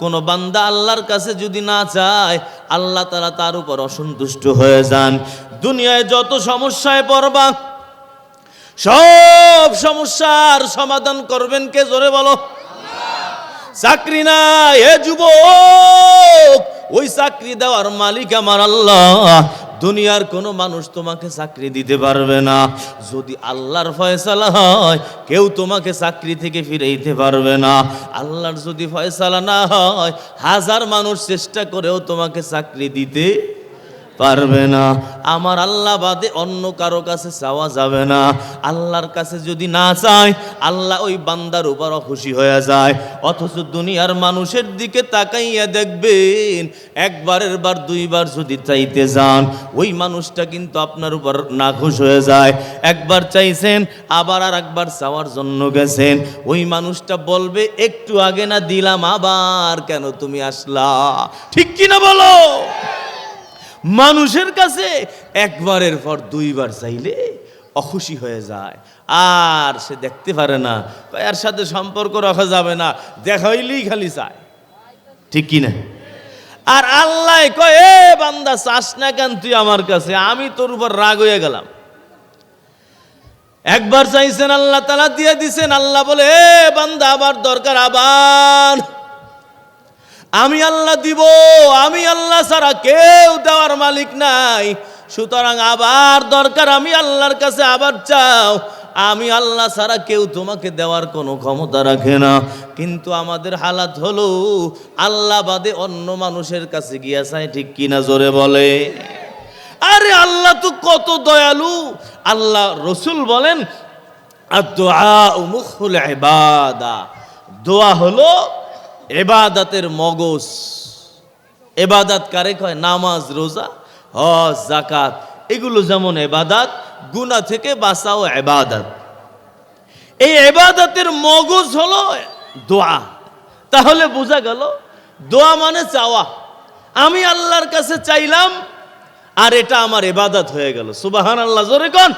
কোন বান্দা আল্লাহর কাছে যদি না চায়, আল্লাহ তাআলা তার উপর অসন্তুষ্ট হয়ে যান। দুনিয়ায় যত সমস্যায় পড়বা, সব সমস্যার সমাধান করবেন কে? জোরে বলো। চাকরি নাই, হে যুবক, ওই চাকরি দেওয়ার মালিক আমার আল্লাহ। দুনিয়ার কোনো মানুষ তোমাকে চাকরি দিতে পারবে না। যদি আল্লাহর ফয়সালা হয়, কেউ তোমাকে চাকরি থেকে ফিরাইতে পারবে না। আল্লাহর যদি ফয়সালা না হয়, হাজার মানুষ চেষ্টা করেও তোমাকে চাকরি দিতে পারবে না। আমার আল্লাহ বাদে অন্য কারো কাছে চাওয়া যাবে না। আল্লাহর কাছে যদি না চায়, আল্লাহ ওই বান্দার উপর খুশি হয়ে যায়। অথচ দুনিয়ার মানুষের দিকে তাকাইয়া দেখবেন, একবারের বার দুইবার যদি চাইতে যান, ওই মানুষটা কিন্তু আপনার উপর নাখুশ হয়ে যায়। একবার চাইছেন, আবার আর একবার চাওয়ার জন্য গেছেন, ওই মানুষটা বলবে একটু আগে না দিলাম, আবার কেন তুমি আসলা? ঠিক কিনা বলো? মানুষের কাছে একবারের পর দুইবার চাইলে অখুশি হয়ে যায়, আর সে দেখতে পারে না, এর সাথে সম্পর্ক রাখা যাবে না, দেখা হইলেই খালি চায়। ঠিক কিনা? আর আল্লাহ কয়, এ বান্দা, চাস না কেন তুই আমার কাছে? আমি তোর উপর রাগ হয়ে গেলাম। একবার চাইছেন, আল্লাহ তাআলা দিয়ে দিছেন। আল্লাহ বলে, এ বান্দা, আবার দরকার, আবার আমি আল্লাহ দিব। আমি আল্লাহ ছাড়া কেউ দেওয়ার মালিক নাই, সুতরাং আবার দরকার, আমি আল্লাহর কাছে আবার চাও। আমি আল্লাহ ছাড়া কেউ তোমাকে দেওয়ার কোনো ক্ষমতা রাখে না। কিন্তু আমাদের হালাত হলো, আল্লাহ বাদে অন্য মানুষের কাছে গিয়া চাই। ঠিক কিনা? জোরে বলে। আরে আল্লাহ তো কত দয়ালু। আল্লাহ রসুল বলেন, আদ-দুআ মুখুল ইবাদা। দোয়া হলো ইবাদতের মগজ। ইবাদত কারে কয়? নামাজ, রোজা, হজ, যাকাত, এগুলো যেমন ইবাদত, গুনাহ থেকে বাঁচাও ইবাদত। এই ইবাদতের মগজ হলো দোয়া। তাহলে বোঝা গেল, দোয়া মানে চাওয়া। আমি আল্লাহর কাছে চাইলাম, আর এটা আমার ইবাদত হয়ে গেল। সুবহানাল্লাহ, জোরে কোন।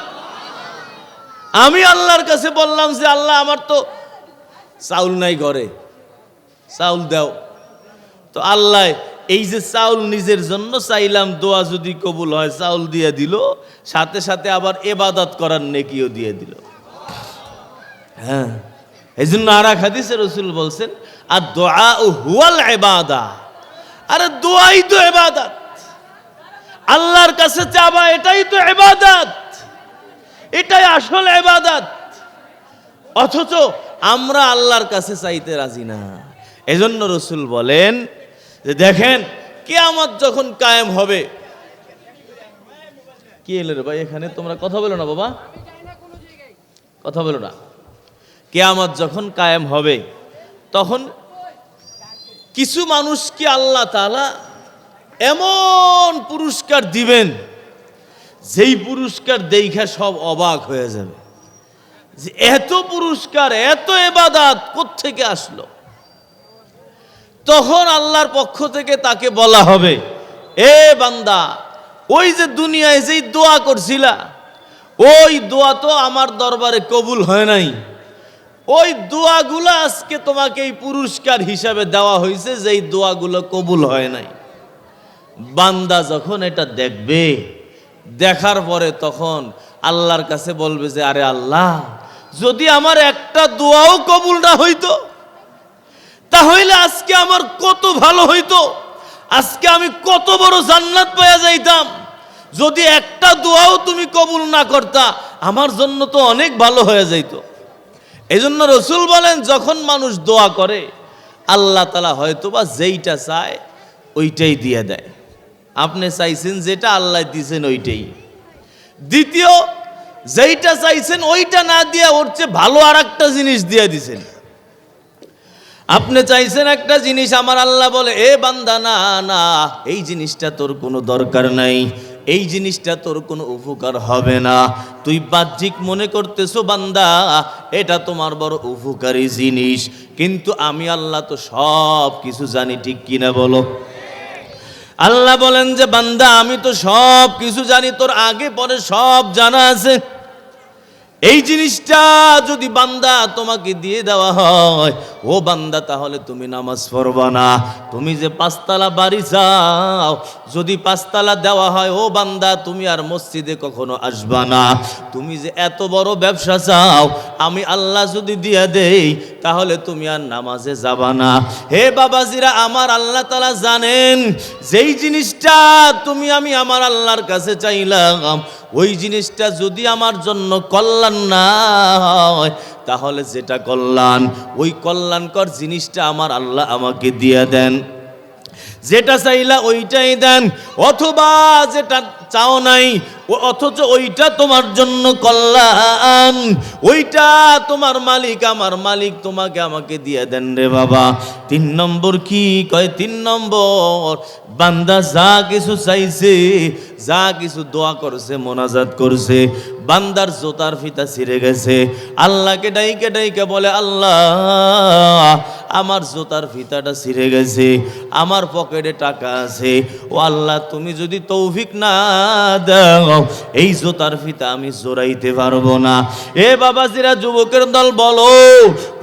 আমি আল্লাহর কাছে বললাম যে, আল্লাহ, আমার তো চাউল নাই ঘরে, চাউল দাও। তো আল্লাহ এই যে চাউল নিজের জন্য চাইলাম, দোয়া যদি কবুল হয়, চাউল দিয়ে দিল, সাথে সাথে আবার ইবাদত করার নেকিও দিয়ে দিল। হ্যাঁ, এই জন্য আর এক হাদিসে রাসূল বলছেন, আদ-দুআ হুয়াল ইবাদা। আরে দোয়াই তো ইবাদত। আল্লাহর কাছে চাওয়া, এটাই তো ইবাদত, এটাই আসল ইবাদত। অথচ আমরা আল্লাহর কাছে চাইতে রাজি না। এজন্য রাসূল বলেন যে, দেখেন, কিয়ামত যখন কায়েম হবে। কি এলো রে ভাই এখানে? তোমরা কথা বলো না বাবা, কথা বলো না। কিয়ামত যখন কায়েম হবে, তখন কিছু মানুষকে আল্লাহ তাআলা এমন পুরস্কার দিবেন, যেই পুরস্কার দেখা সব অবাক হয়ে যাবে, যে এত পুরস্কার, এত ইবাদত কোত্থেকে আসলো। তখন আল্লাহর পক্ষ থেকে তাকে বলা হবে, এ বান্দা, ওই যে দুনিয়ায় যেই দোয়া করছিলা, ওই দোয়া তো আমার দরবারে কবুল হয় নাই। ওই দোয়াগুলো আজকে তোমাকে এই পুরস্কার হিসাবে দেওয়া হয়েছে, যেই দোয়াগুলো কবুল হয় নাই। বান্দা যখন এটা দেখবে, দেখার পরে তখন আল্লাহর কাছে বলবে যে, আরে আল্লাহ, যদি আমার একটা দোয়াও কবুল না হইতো, তাহলে আজকে আমার কত ভালো হইতো, আজকে আমি কত বড় জান্নাত পেয়ে যাইতাম। যদি একটা দোয়াও তুমি কবুল না করতা, আমার জন্য তো অনেক ভালো হয়ে যাইত। এই জন্য রসুল বলেন, যখন মানুষ দোয়া করে, আল্লাহ তাআলা হয়তোবা যেইটা চায় ওইটাই দিয়ে দেয়। আপনি চাইছেন যেটা, আল্লাহ দিয়েছেন ওইটাই। দ্বিতীয়, যেইটা চাইছেন ওইটা না দিয়ে ওর চেয়ে ভালো আর একটা জিনিস দিয়ে দিছেন। আপনি চাইছেন একটা জিনিস, আমার আল্লাহ বলে, এ বান্দা, না না, এই জিনিসটা তোর কোনো দরকার নাই, এই জিনিসটা তোর কোনো উপকার হবে না। তুই বাহ্যিক মনে করতেছো বান্দা, এটা তোমার বড় উপকারী জিনিস, কিন্তু আমি আল্লাহ তো সব কিছু জানি। ঠিক কিনা বলো? আল্লাহ বলেন যে, বান্দা, আমি তো সব কিছু জানি, তোর আগে পরে সব জানা আছে। এই জিনিসটা যদি বান্দা তোমাকে দিয়ে দেওয়া হয়, ও বান্দা, তাহলে তুমি নামাজ পড়বা না। তুমি যে 5 তলা বাড়ি চাও, যদি 5 তলা দেওয়া হয়, ও বান্দা, তুমি আর মসজিদে কখনো আসবা না। তুমি যে এত বড় ব্যবসা চাও, আমি আল্লাহ যদি দিয়ে দেই, তাহলে তুমি আর নামাজে যাবা না। হে বাবাজিরা, আমার আল্লাহ তাআলা জানেন যেই জিনিসটা আমি আমার আল্লাহর কাছে চাইলাম, ওই জিনিসটা যদি আমার জন্য কল্যাণ না হয়, তাহলে যেটা কল্যাণ, ওই কল্যাণকর জিনিসটা আমার আল্লাহ আমাকে দিয়ে দেন। যেটা চাইলা ওইটাই দেন, অথবা যেটা চাও নাই অথচ ওইটা তোমার জন্য কল্যাণ, ওইটা তোমার মালিক, আমার মালিক তোমাকে আমাকে দিয়ে দেন রে বাবা। 3 নম্বর কি কয়? 3 নম্বর, বান্দা যা কিছু চাইছে, যা কিছু দোয়া করছে, মোনাজাত করছে, বান্দার জোতার ফিতা ছিঁড়ে গেছে, আল্লাহকে ডাইকে ডাইকে বলে, আল্লাহ, আমার জোতার ফিতাটা ছিঁড়ে গেছে, আমার পকেটে টাকা আছে, ও আল্লাহ, তুমি যদি তৌফিক না দাও, এই জোতার ফিতা আমি জোড়াইতে পারবো না। এ বাবাজিরা, যুবকের দল, বলো,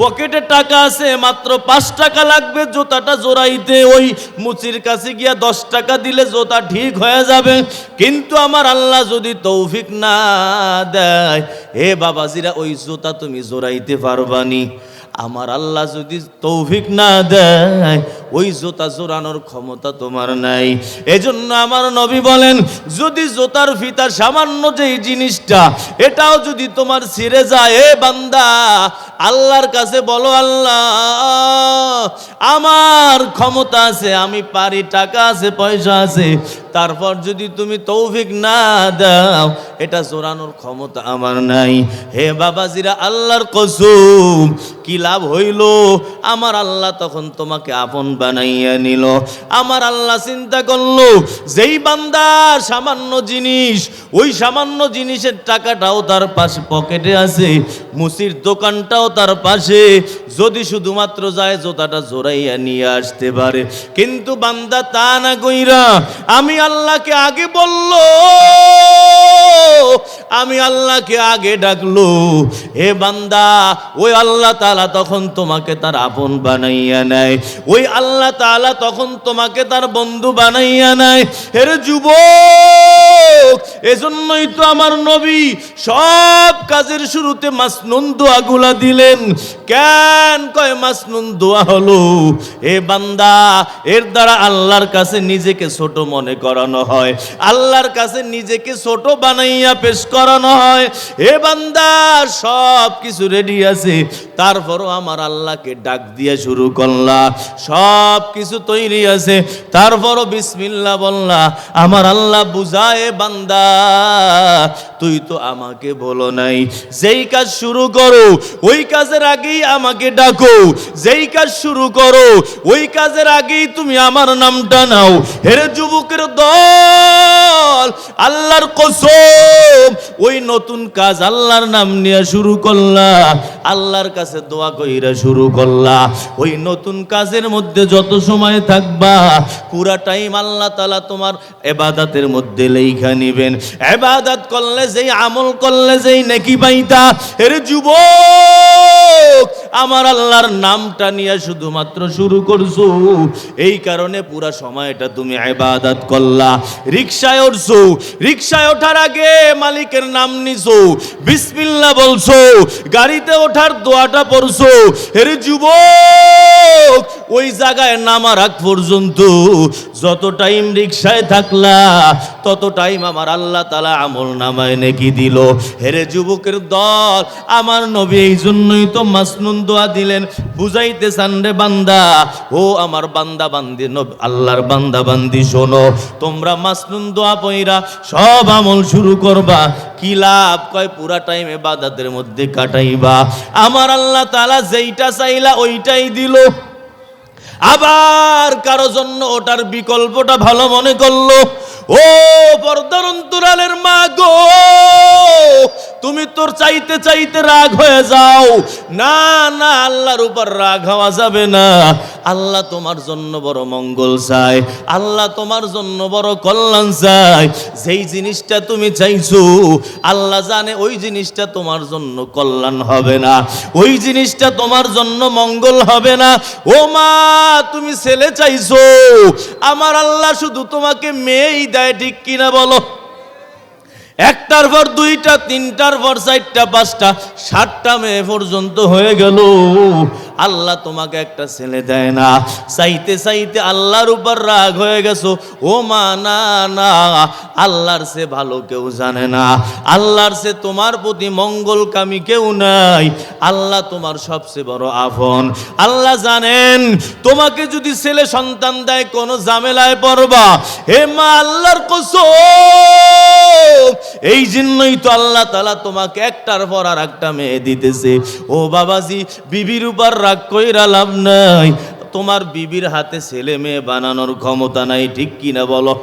পকেটে টাকা আছে, মাত্র 5 টাকা লাগবে জোতাটা জোড়াইতে, ওই মুচির কাছে গিয়া 10 টাকা দিলে জোতা ঠিক হয়ে যাবে। কিন্তু আমার আল্লাহ যদি তৌফিক না দেয়, হে বাবাজিরা, ওই জোতা তুমি জোড়াইতে পারবানি। আমার আল্লাহ যদি তৌফিক না দেয়, ওই জোতা জোড়ানোর ক্ষমতা তোমার নাই। এজন্য আমার নবী বলেন, যদি জোতার ফিতা সামান্য যেই জিনিসটা, এটাও যদি তোমার ছিঁড়ে যায়, এ বান্দা, আল্লাহর কাছে বলো, আল্লাহ, আমার ক্ষমতা আছে, আমি পারি, টাকা আছে, পয়সা আছে, তারপর যদি তুমি তৌফিক না দাও, এটা জোড়ানোর ক্ষমতা আমার নাই। হে বাবাজিরা, আল্লাহর কসম, কি লাভ হইল? আমার আল্লাহ তখন তোমাকে আপন বানাইয়া নিল। আমার আল্লাহ চিন্তা করলো, যেই বান্দার সামান্য জিনিস, ওই সামান্য জিনিসের টাকাটাও তার পাশে পকেটে আছে, মুসির দোকানটাও তার পাশে, যদি শুধুমাত্র যায় জোতাটা জোড়াইয়া নিয়ে আসতে পারে। কিন্তু বান্দা তা না কইরা আমি আল্লাহকে আগে বলল, আমি আল্লাহকে আগে ডাকলো। হে বান্দা, ওই আল্লাহ তাআলা তখন তোমাকে তার আপন বানাইয়া নেয়, ওই আল্লাহ তাআলা তখন তোমাকে তার বন্ধু বানাইয়া নেয়। হে যুবক, এজন্যই তো আমার নবী সব কাজের শুরুতে মাসনুন দোয়াগুলা দিলেন। কেন কয় মাসনুন দোয়া হলো? হে বান্দা, এর দ্বারা আল্লাহর কাছে নিজেকে ছোট মনে করানো হয়, আল্লাহর কাছে নিজেকে ছোট বানাইয়া পেশ করানো হয়। হে বান্দা, সব কিছু রেডি আছে, তারপরও আমার আল্লাহকে ডাক দিয়ে শুরু করলা, সব কিছু তৈরি আছে, তারপরও বিসমিল্লাহ বললা। আমার আল্লাহ বুঝায়, বান্দা, তুই তো আমাকে বলো নাই, যেই কাজ শুরু করো ওই কাজের আগেই আমাকে ডাকো, যেই কাজ শুরু করো ওই কাজের আগেই তুমি আমার নামটা নাও। হেরে যুবকের দল, আল্লাহর কসম, ওই নতুন কাজ আল্লাহর নাম নিয়ে শুরু করলা, আল্লাহর কাছে দোয়া কইরা শুরু করলা। ওই নতুন কাজের মধ্যে যত সময় থাকবা, পুরা টাইম আল্লাহ তাআলা তোমার ইবাদতের মধ্যে লেখা নিবেন। ইবাদত করলে যেই, আমল করলে যেই নেকি পাইতা, এর যুবক, আমার আল্লাহর নামটা নিয়ে শুধুমাত্র শুরু করছো, এই কারণে পুরা সময়টা তুমি ইবাদত করলা। রিকশায় উঠছো, রিকশায় ওঠার আগে মালিকের নাম নিছো, বিসমিল্লাহ বলছো, গাড়িতে ওঠার দোয়াটা পড়ছো। এর যুবক, ওই জায়গায় নামার আগ পর্যন্ত যত টাইম রিকশায় থাকলা, তত টাইম আমার আল্লাহ তাআলা আমল নামায় নেকি দিল। হেরে যুবকের দল, আমার নবী এই জন্যই তো মাসনুন দোয়া দিলেন, বুঝাইতে চান রে বান্দা, ও আমার বান্দা বান্দি, আল্লাহর বান্দা বান্দি, শোনো, তোমরা মাসনুন দোয়া পয়রা সব আমল শুরু করবা। কি লাভ? কয় পুরা টাইম ইবাদতের মধ্যে কাটাইবা। আমার আল্লাহ তাআলা যেইটা চাইলা ওইটাই দিল। আবার কারো জন্য ওটার বিকল্পটা ভালো মনে করলো। ও পর্দার অন্তরালের মা গো, তুমি তোর চাইতে চাইতে রাগ হয়ে যাও। না না, আল্লাহর উপর রাগ হওয়া যাবে না। আল্লাহ তোমার জন্য বড় মঙ্গল চায়, আল্লাহ তোমার জন্য বড় কল্যাণ চায়। যেই জিনিসটা তুমি চাইছো আল্লাহ জানে ওই জিনিসটা তোমার জন্য কল্যাণ হবে না, ওই জিনিসটা তোমার জন্য মঙ্গল হবে না। ও মা, তুমি ছেলে চাইছো, আমার আল্লাহ শুধু তোমাকে মেয়েই দেয়, ঠিক কিনা বলো? একটার পর দুইটা, তিনটার পর চারটা, পাঁচটা, 7টা মেয়ে পর্যন্ত হয়ে গেল, আল্লাহ তোমাকে একটা ছেলে দেয় না। চাইতে চাইতে আল্লাহর উপর রাগ হয়ে গেছো। ও মা, না না, আল্লাহর সে ভালো কেউ জানে না, আল্লাহর সে তোমার প্রতি মঙ্গলকামী কেউ নাই। আল্লাহ তোমার সবচেয়ে বড় আপন। আল্লাহ জানেন তোমাকে যদি ছেলে সন্তান দেয় কোনো ঝামেলায় পড়বা। হে মা, আল্লাহর কসম, এই জন্যই তো আল্লাহ তাআলা তোমাকে একটার পর আর একটা মেয়ে দিতেছে। ও বাবাজি, বিবির উপর রাগ কইরা লাভ নাই, তোমার বিবির হাতে ছেলে মেয়ে বানানোর ক্ষমতা নাই, ঠিক কিনা বলো?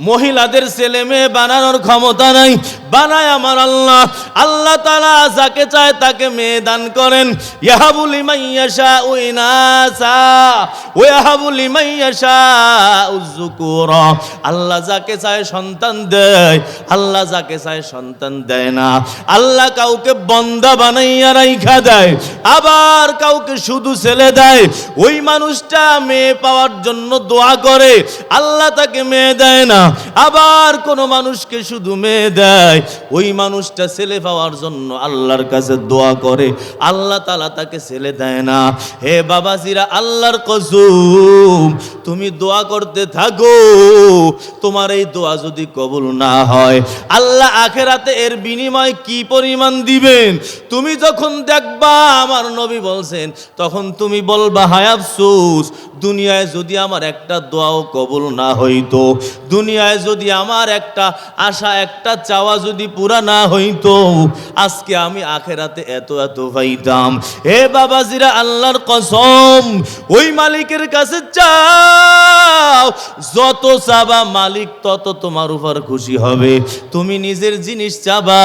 মহিলাদের ছেলে মেয়ে বানানোর ক্ষমতা নাই, বানায় আমার আল্লাহ। আল্লাহ তাআলা যাকে চায় তাকে মেয়ে দান করেন। ইয়াহাবু লিমান ইয়াশাউ ইনাসা ওয়া ইয়াহাবু লিমান ইয়াশাউ যুকুরা। আল্লাহ যাকে চায় সন্তান দেয়, আল্লাহ যাকে চায় সন্তান দেয় না। আল্লাহ কাউকে বন্দা বানাইয়া রাইখা দেয়, আবার কাউকে শুধু ছেলে দেয়। ওই মানুষটা মেয়ে পাওয়ার জন্য দোয়া করে, আল্লাহ তাকে মেয়ে দেয় না। আবার কোন মানুষকে শুধু মেয়ে দেয়, ওই মানুষটা ছেলে পাওয়ার জন্য আল্লাহর কাছে দোয়া করে, আল্লাহ তাআলা তাকে ছেলে দেয় না। হে বাবাজিরা, আল্লাহর কসম, তুমি দোয়া করতে থাকো, তোমার এই দোয়া যদি কবুল না হয় আল্লাহ আখিরাতে এর বিনিময় কি পরিমাণ দিবেন তুমি যখন দেখবা। আমার নবী বলছেন, তখন তুমি বলবা, হায় আফসোস, দুনিয়ায় যদি আমার একটা দোয়াও কবুল না হইতো, দুনিয়ায় যদি আমার একটা আশা, একটা চাওয়া যদি পুরা না হইতো, আজকে আমি আখিরাতে এত এত পাইতাম। হে বাবাজিরা, আল্লাহর কসম, ওই মালিকের কাছে চাও, যত চাবা মালিক তত তোমার উপর খুশি হবে। তুমি নিজের জিনিস চাবা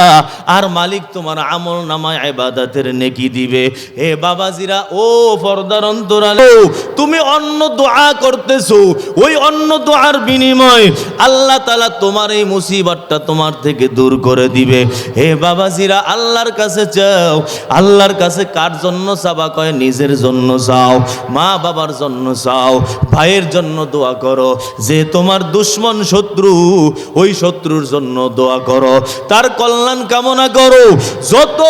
আর মালিক তোমার আমল নামায় ইবাদতের নেকি দিবে। হে বাবাজিরা, ও পর্দার অন্তরালে, তুমি অন্য দোয়া করতেছো, ওই অন্য দোয়ার বিনিময় আল্লাহ তাআলা তোমার এই মুসিবতটা তোমার থেকে দূর করে দিবে। হে বাবাজিরা, আল্লাহর কাছে চাও। আল্লাহর কাছে কার জন্য চাবা? কয় নিজের জন্য চাও, মা বাবার জন্য চাও, ভাইয়ের জন্য দোয়া করো। যে তোমার দুশ্মন শত্রু, ওই শত্রুর জন্য দোয়া করো, তার কল্যাণ কামনা করো। যত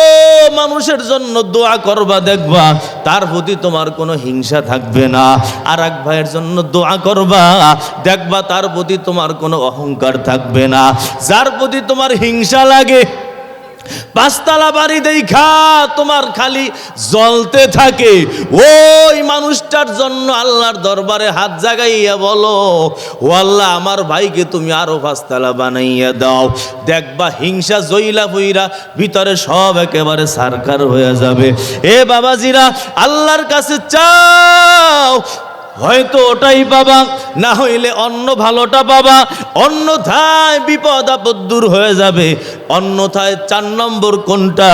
মানুষের জন্য দোয়া করবা দেখবা তার প্রতি তোমার কোনো হিংসা থাকবে না। আর এক ভাইয়ের জন্য দোয়া করবা, দেখবা তার প্রতি তোমার কোনো অহংকার থাকবে না। যার প্রতি তোমার হিংসা লাগে, 5 তলা বাড়ি দেখা তোমার খালি জ্বলতে থাকে, ওই মানুষটার জন্য আল্লাহর দরবারে হাত জাগাইয়া বলো, ও আল্লাহ, আমার ভাইকে তুমি আরো 5 তলা বানাইয়া দাও। দেখবা হিংসা জইলা বইরা ভিতরে সব একেবারে সারকার হয়ে যাবে। এ বাবাজিরা, আল্লাহর কাছে চাও, হয়তো ওটাই পাবা, না হইলে অন্য ভালোটা পাবা। অন্যথায় বিপদ আপদ দূর হয়ে যাবে। অন্যথায় 4 নম্বর কোনটা?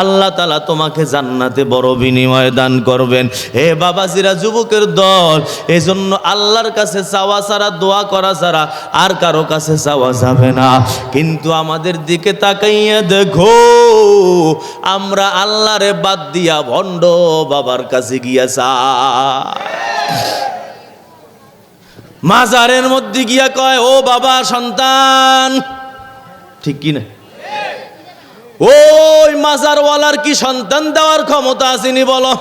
আল্লাহ তাআলা তোমাকে জান্নাতে বড় বিনিময় দান করবেন। হে বাবাজিরা, যুবকের দল, এজন্য আল্লাহর কাছে চাওয়া ছাড়া, দোয়া করা ছাড়া আর কারো কাছে চাওয়া যাবে না। কিন্তু আমাদের দিকে তাকাইয়া দেখো, আমরা আল্লাহরে বাদ দিয়া ভণ্ড বাবার কাছে গিয়াছা। মাজারের মধ্যে গিয়া কয়, ও বাবা সন্তান, ঠিক কি না? ওই মাজারওয়ালার কি সন্তান দেওয়ার ক্ষমতা আসেনি বলো?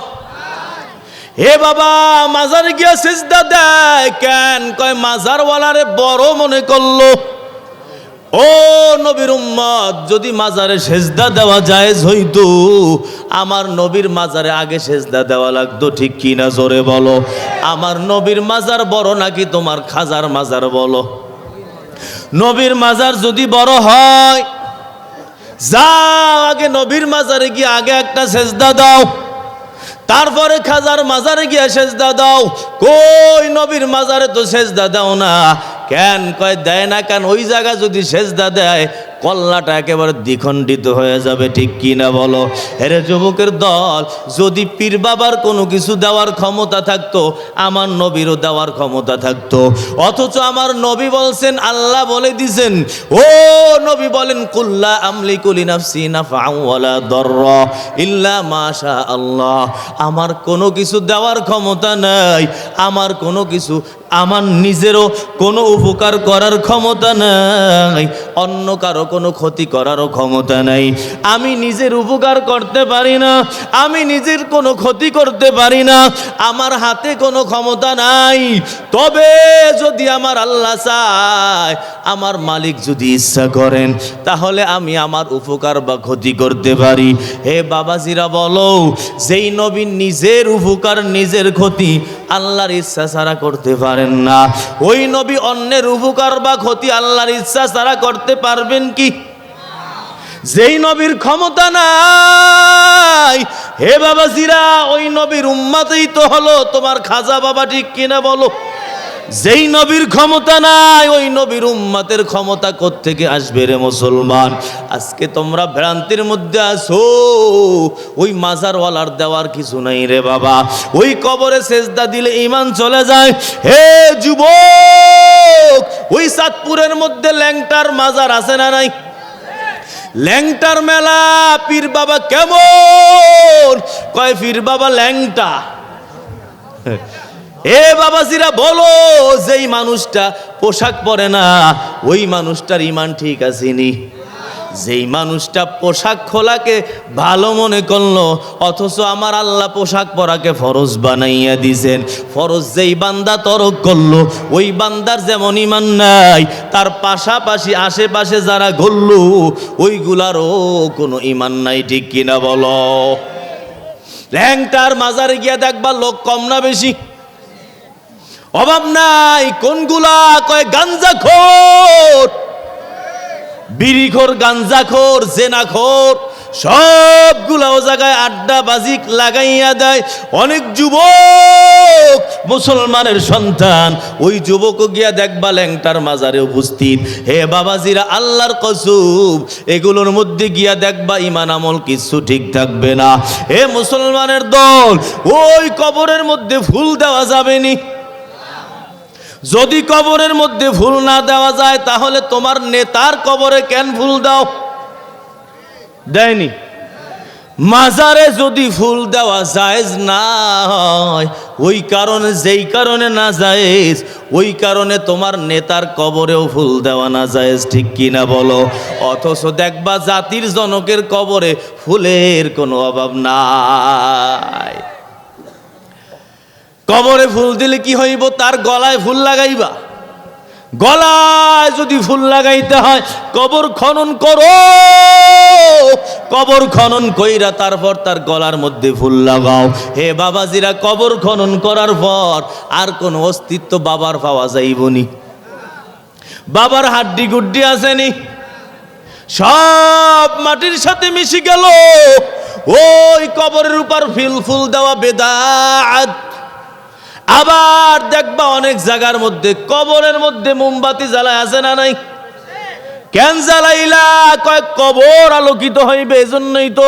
হে বাবা, মাজারে গিয়া সিজদা দেয় কেন? কয় মাজারওয়ালারে বড় মনে করলো। ও নবীর উম্মত, যদি মাজারে সেজদা দেওয়া জায়েজ হইতো, আমার নবীর মাজারে আগে সেজদা দেওয়া লাগতো, ঠিক কি না? জোরে বলো। আমার নবীর মাজার বড় নাকি তোমার খাজার মাজার বলো? নবীর মাজার যদি বড় হয়, যাও আগে নবীর মাজারে গিয়ে আগে একটা সেজদা দাও, তারপরে খাজার মাজারে গিয়ে সেজদা দাও। কই নবীর মাজারে তো সেজদা দাও না কেন? কয় দেয় না কেন? ওই জায়গা যদি সেজদা দেয় কল্লাটা একেবারে দ্বিখণ্ডিত হয়ে যাবে, ঠিক কি না বলো? হেরে যুবকের দল, যদি পীর বাবার কোনো কিছু দেওয়ার ক্ষমতা থাকতো, আমার নবীরও দেওয়ার ক্ষমতা থাকতো। অথচ আমার নবী বলছেন, আল্লাহ বলে দিছেন, ও নবী বলেন, কুল্লা আমলিকু লিনাফসি নাফআ ওয়ালা দাররা ইল্লা মাশা আল্লাহ। আমার কোনো কিছু দেওয়ার ক্ষমতা নাই, আমার কোনো কিছু, আমার নিজেরও কোনো উপকার করার ক্ষমতা নাই, অন্য কারো কোনো ক্ষতি করারও ক্ষমতা নাই। আমি নিজের উপকার করতে পারি না, আমি নিজের কোনো ক্ষতি করতে পারি না, আমার হাতে কোনো ক্ষমতা নাই। তবে যদি আমার আল্লাহ চায়, আমার মালিক যদি ইচ্ছা করেন, তাহলে আমি আমার উপকার বা ক্ষতি করতে পারি। হে বাবাজিরা বলো, যেই নবী নিজের উপকার নিজের ক্ষতি আল্লাহর ইচ্ছা ছাড়া করতে পারেন না, ওই নবী অন্যের উপকার বা ক্ষতি আল্লাহর ইচ্ছা ছাড়া করতে পারবেন কি? যেই নবীর ক্ষমতা নাই, হে বাবাজিরা, ওই নবীর উম্মতই তো হলো তোমার খাজা বাবা, ঠিক কিনা বলো? যেই নবীর ক্ষমতা নাই, ওই নবীর উম্মতের ক্ষমতা কোত্থেকে আসবে রে মুসলমান? আজকে তোমরা ভ্রান্তির মধ্যে আছো। ওই মাজারওয়ালার দেওয়ার কিছু নাই রে বাবা, ওই কবরে সেজদা দিলে ঈমান চলে যায়। হে যুবক, ওই চাঁদপুরের মধ্যে ল্যাংটার মাজার আছে না নাই? ল্যাংটার মেলা। পীর বাবা কেমন? কয় পীর বাবা ল্যাংটা। এ বাবাজিরা বলো, যেই মানুষটা পোশাক পরে না, ওই মানুষটার ঈমান ঠিক আসেনি। যেই মানুষটা পোশাক খোলাকে ভালো মনে করলো, অথচ আমার আল্লাহ পোশাক পরাকে ফরজ বানাইয়া দিছেন, ফরজ যেই বান্দা তরক করলো, ওই বান্দার যেমন ঈমান নাই, তার পাশাপাশি আশেপাশে যারা ঘুরলো, ওইগুলারও কোনো ঈমান নাই, ঠিক কিনা বলো? ল্যাংটার মাজারে গিয়া দেখবা লোক কম না বেশি? অভাব নাই। কোনগুলা? কয় গাঞ্জাখোর, বিড়িখোর, গাঞ্জাখোর, জেনাখোর, সবগুলা ও জায়গায় আড্ডা বাজি লাগাইয়া দেয়। অনেক যুবক, মুসলমানের সন্তান, ওই যুবকও গিয়া দেখবা ল্যাংটার মাজারে উপস্থিত। হে বাবাজিরা, আল্লাহর কসম, এগুলোর মধ্যে গিয়া দেখবা ঈমান আমল কিছু ঠিক থাকবে না। হে মুসলমানের দল, ওই কবরের মধ্যে ফুল দেওয়া যাবে নি? যদি কবরের মধ্যে ফুল না দেওয়া যায়, তাহলে তোমার নেতার কবরে কেন ফুল দাও? দেয়নি। মাজারে যদি ফুল দেওয়া জায়েজ না হয়, ওই কারণে, যেই কারণে না জায়েজ, ওই কারণে তোমার নেতার কবরেও ফুল দেওয়া না জায়েজ, ঠিক কিনা বলো? অথচ দেখবা জাতির জনকের কবরে ফুলের কোনো অভাব নাই। কবরে ফুল দিলে কি হইব? তার গলায় ফুল লাগাইবা। গলায় যদি ফুল লাগাইতে হয়, কবর খনন করো, কবর খনন কইরা তারপর তার গলার মধ্যে ফুল লাগাও। হে বাবাজিরা, কবর খনন করার পর আর কোন অস্তিত্ব বাবার পাওয়া যাইবনি। বাবার হাড্ডি গুড্ডি আসেনি, সব মাটির সাথে মিশে গেল। ওই কবরের উপর ফুল দেওয়া বেদাত। আবার দেখবা অনেক জায়গার মধ্যে কবরের মধ্যে মোমবাতি জ্বালায়, আছে না নাই? কেন জ্বালাইলা? কয় কবর আলোকিত হইবে, এজন্যই তো।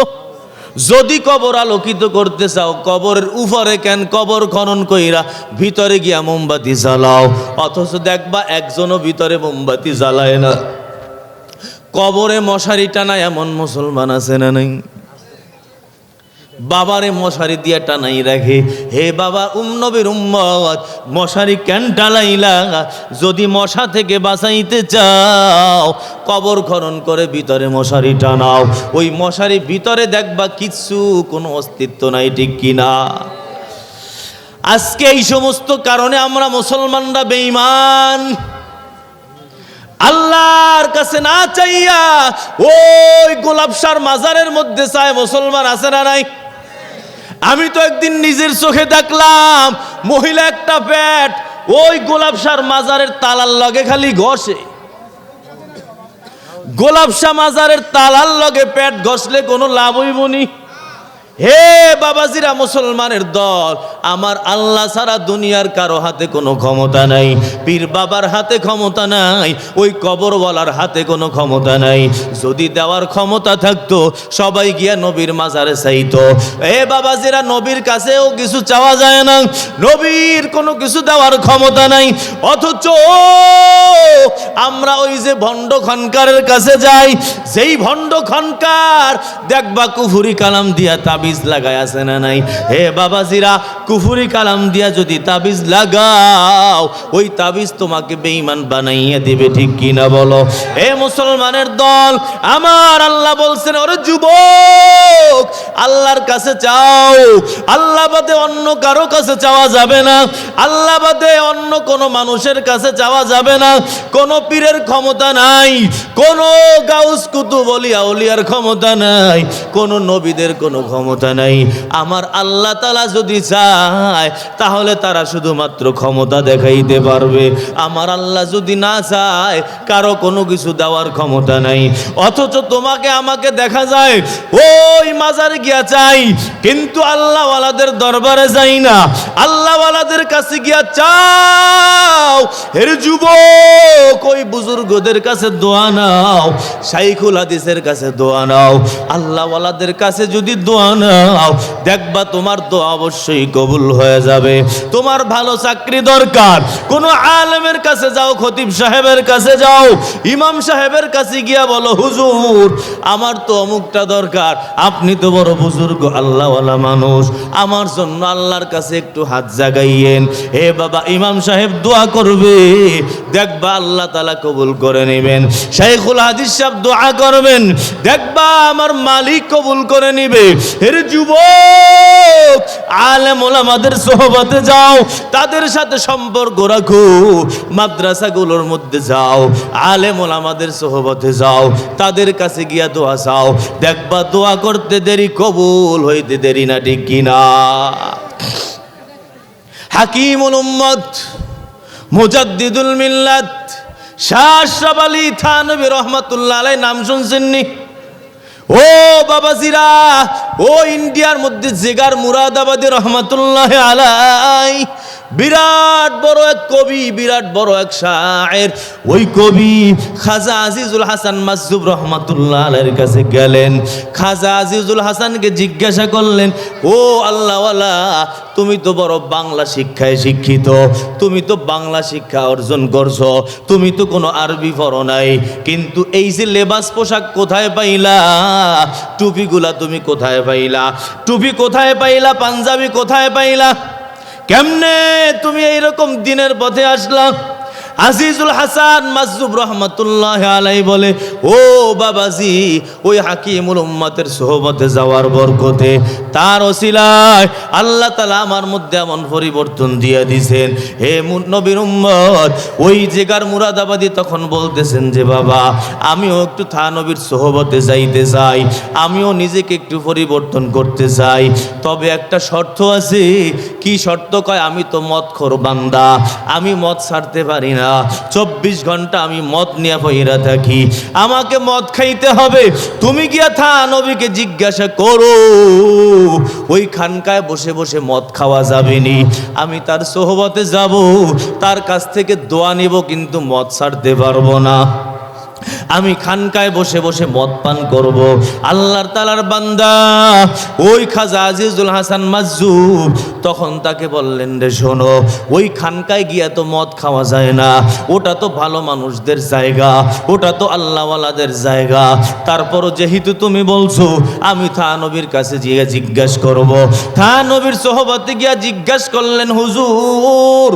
যদি কবর আলোকিত করতে চাও, কবরের উপরে কেন কবর খনন কইরা ভিতরে গিয়া মোমবাতি জ্বালাও। অথচ দেখবা একজনও ভিতরে মোমবাতি জ্বালায় না। কবরে মশারি টানা এমন মুসলমান আছে না নাই? বাবারে মশারি দিয়ে টানাই রাখে। হে বাবা, নবীর উম্মত, মশারি কেন টানাইলা? যদি মশা থেকে বাঁচাইতে চাও, কবর খনন করে ভিতরে মশারি টানাও। ওই মশারি ভিতরে দেখবা কিচ্ছু, কোনো অস্তিত্ব নাই, ঠিক কিনা? আজকে এই সমস্ত কারণে আমরা মুসলমানরা বেঈমান। আল্লাহর কাছে না চাইয়া ওই গোলাপশার মাজারের মধ্যে চায় মুসলমান, আছে না নাই? আমি তো একদিন নিজের চোখে দেখলাম, মহিলা একটা পেট ওই গোলাপশার মাজারের তালার লগে খালি ঘষে। গোলাপশা মাজারের তালার লগে পেট ঘষলে কোনো লাভ হইব নি? হে বাবাজিরা মুসলমানের দল, আমার আল্লাহ ছাড়া দুনিয়ার কারো হাতে কোনো ক্ষমতা নাই, পীর বাবার হাতে ক্ষমতা নাই, ওই কবরওয়ালার হাতে কোনো ক্ষমতা নাই। যদি দেওয়ার ক্ষমতা থাকতো সবাই গিয়া নবীর মাজারে চাইতো। হে বাবাজিরা, নবীর কাছেও কিছু চাওয়া যায় না, নবীর কোনো কিছু দেওয়ার ক্ষমতা নাই। অথচ আমরা ওই যে ভণ্ড খনকারের কাছে যাই, যেই ভণ্ড খনকার দেখবা কুফুরি কালাম দিয়া তাবিজ লাগায় আছে না নাই? হে বাবাজিরা, কুফুরি কালাম দিয়া যদি তাবিজ লাগাও, ওই তাবিজ তোমাকে বেঈমান বানাইয়া দিবে, ঠিক কিনা বলো? হে মুসলমানের দল, আমার আল্লাহ বলছেন, ওরে যুবক, আল্লাহর কাছে চাও, আল্লাহ বাদে অন্য কারো কাছে চাওয়া যাবে না, আল্লাহ বাদে অন্য কোনো মানুষের কাছে চাওয়া যাবে না। কোন পীরের ক্ষমতা নাই, কোন গাউস কুতুব ওলিয়া ওলিয়ার ক্ষমতা নাই, কোন নবীদের কোনো ক্ষমতা নাই। আমার আল্লাহ তাআলা যদি চায় তাহলে তারা শুধুমাত্র ক্ষমতা দেখাইতে পারবে। আমার আল্লাহ যদি না চায় কারো কোনো কিছু দেওয়ার ক্ষমতা নাই। অথচ তোমাকে আমাকে দেখা যায় ওই মাজারে গিয়া চাই, কিন্তু আল্লাহওয়ালাদের দরবারে যাই না, আল্লাহওয়ালাদের কাছে গিয়া চাও। এর যুবক, ওই বুজুর্গদের কাছে দোয়া নাও, শাইখুল হাদিসের কাছে দোয়া নাও, আল্লাহওয়ালাদের কাছে যদি দোয়া নাও, দেখবা তোমার দোয়া অবশ্যই কবুল হয়ে যাবে। তোমার ভালো চাকরি দরকার, কোনো আলেমের কাছে যাও, খতিব সাহেবের কাছে যাও, ইমাম সাহেবের কাছে গিয়া বলো, হুজুর আমার তো অমুকটা দরকার, আপনি তো বড় বুজুর্গ আল্লাহওয়ালা মানুষ, আমার জন্য আল্লাহর কাছে একটু হাত জাগাইয়েন। হে বাবা, ইমাম সাহেব দোয়া করবে, দেখবা আল্লাহ তাআলা কবুল করে নেবেন। শাইখুল হাদিস সাহেব দোয়া করবেন, দেখবা আমার মালিক কবুল করে নিবে। এর যুবক, আলেম ওলামাদের সোহবতে যাও, তাদের সাথে সম্পর্ক রাখো, মাদ্রাসাগুলোর মধ্যে যাও, আলেম ওলামাদের সোহবতে যাও, তাদের কাছে গিয়া দোয়া চাও, দেখবা দোয়া করতে দেরি, কবুল হইতে দেরি না, ঠিক কিনা? হাকিমুল উম্মত, মুজাদ্দিদুল মিল্লাত শাহ আশরাফ আলী থানভী রহমাতুল্লাহ আলাইহি নাম শুনছেননি? ও বাবাজিরা, ও ইন্ডিয়ার মধ্যে জিগার মুরাদাবাদী রহমাতুল্লাহ আলাইহি বিরাট বড় এক কবি, বিরাট বড় এক শায়ের। ওই কবি খাজা আজিজুল হাসান মাজজুব রহমাতুল্লাহ আলাইহির কাছে গেলেন। খাজা আজিজুল হাসানকে জিজ্ঞাসা করলেন, ও আল্লাহওয়ালা, তুমি তো বড় বাংলা শিক্ষায় শিক্ষিত, তুমি তো বাংলা শিক্ষা অর্জন করছো, তুমি তো কোনো আরবি পড়ো নাই, কিন্তু এই যে লেবাস পোশাক কোথায় পাইলা? টুপিগুলা তুমি কোথায় পাইলা? টুপি কোথায় পাইলা? পাঞ্জাবি কোথায় পাইলা? কেমনে তুমি এইরকম দিনের পথে আসলা? আজিজুল হাসান মাজজুব রহমাতুল্লাহ আলাইহি বলে, ও বাবাজি, ওই হাকিমুল উম্মতের সোহবতে যাওয়ার বরকতে, তার ওসিলায় আল্লাহ তাআলা আমার মধ্যে এমন পরিবর্তন দিয়ে দিয়েছেন। হে নবীর উম্মত, ওই জায়গার মুরাদাবাদী তখন বলতেছেন যে, বাবা আমিও একটু থানবীর সোহবতে যাইতে চাই, আমিও নিজেকে একটু পরিবর্তন করতে চাই, তবে একটা শর্ত আছে। কি শর্ত? কয়, আমি তো মদখোর বান্দা, আমি মদ ছাড়তে পারি না, 24 ঘন্টা আমি মদ নিয়ে পইরা থাকি, আমাকে মদ খাইতে হবে। তুমি গিয়া থানবীকে জিজ্ঞাসা করো, ওই খানকায় বসে বসে মদ খাওয়া যাবে নি, আমি তার সোহবতে যাব, তার কাছ থেকে দোয়া নিব, কিন্তু মদ ছাড়তে পারবো না, আমি খানকায় বসে বসে মদ পান করব। আল্লাহর তাআলার বান্দা ওই খাজা আজিজুল হাসান মাজজুব তখন তাকে বললেন, রে শোনো, ওই খানকায় গিয়া তো মদ খাওয়া যায় না, ওটা তো ভালো মানুষদের জায়গা, ওটা তো আল্লাহওয়ালাদের জায়গা, তারপরও যেহেতু তুমি বলছো, আমি থানবীর কাছে গিয়ে জিজ্ঞাসা করব। থানবীর সোহবতে গিয়া জিজ্ঞাসা করলেন, হুজুর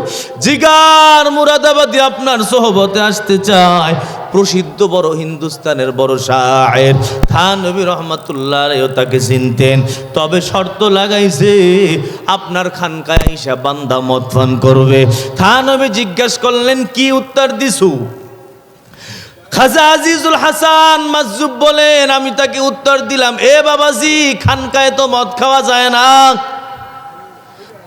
জিগার মুরাদাবাদী আপনার সোহবতে আসতে চায়, প্রসিদ্ধ বড় হিন্দুস্তানের বড় শায়ের থানভী রহমাতুল্লাহ আলাইহি তাকে চিনতেন, তবে শর্ত লাগাইছে আপনার খানকায় আইসা বান্দা মদ পান করবে। থানভী জিজ্ঞাসা করলেন, কি উত্তর দিছু? খাজা আজিজুল হাসান মাজজুব বলেন, আমি তাকে উত্তর দিলাম, এ বাবাজি, খানকায় তো মদ খাওয়া যায় না,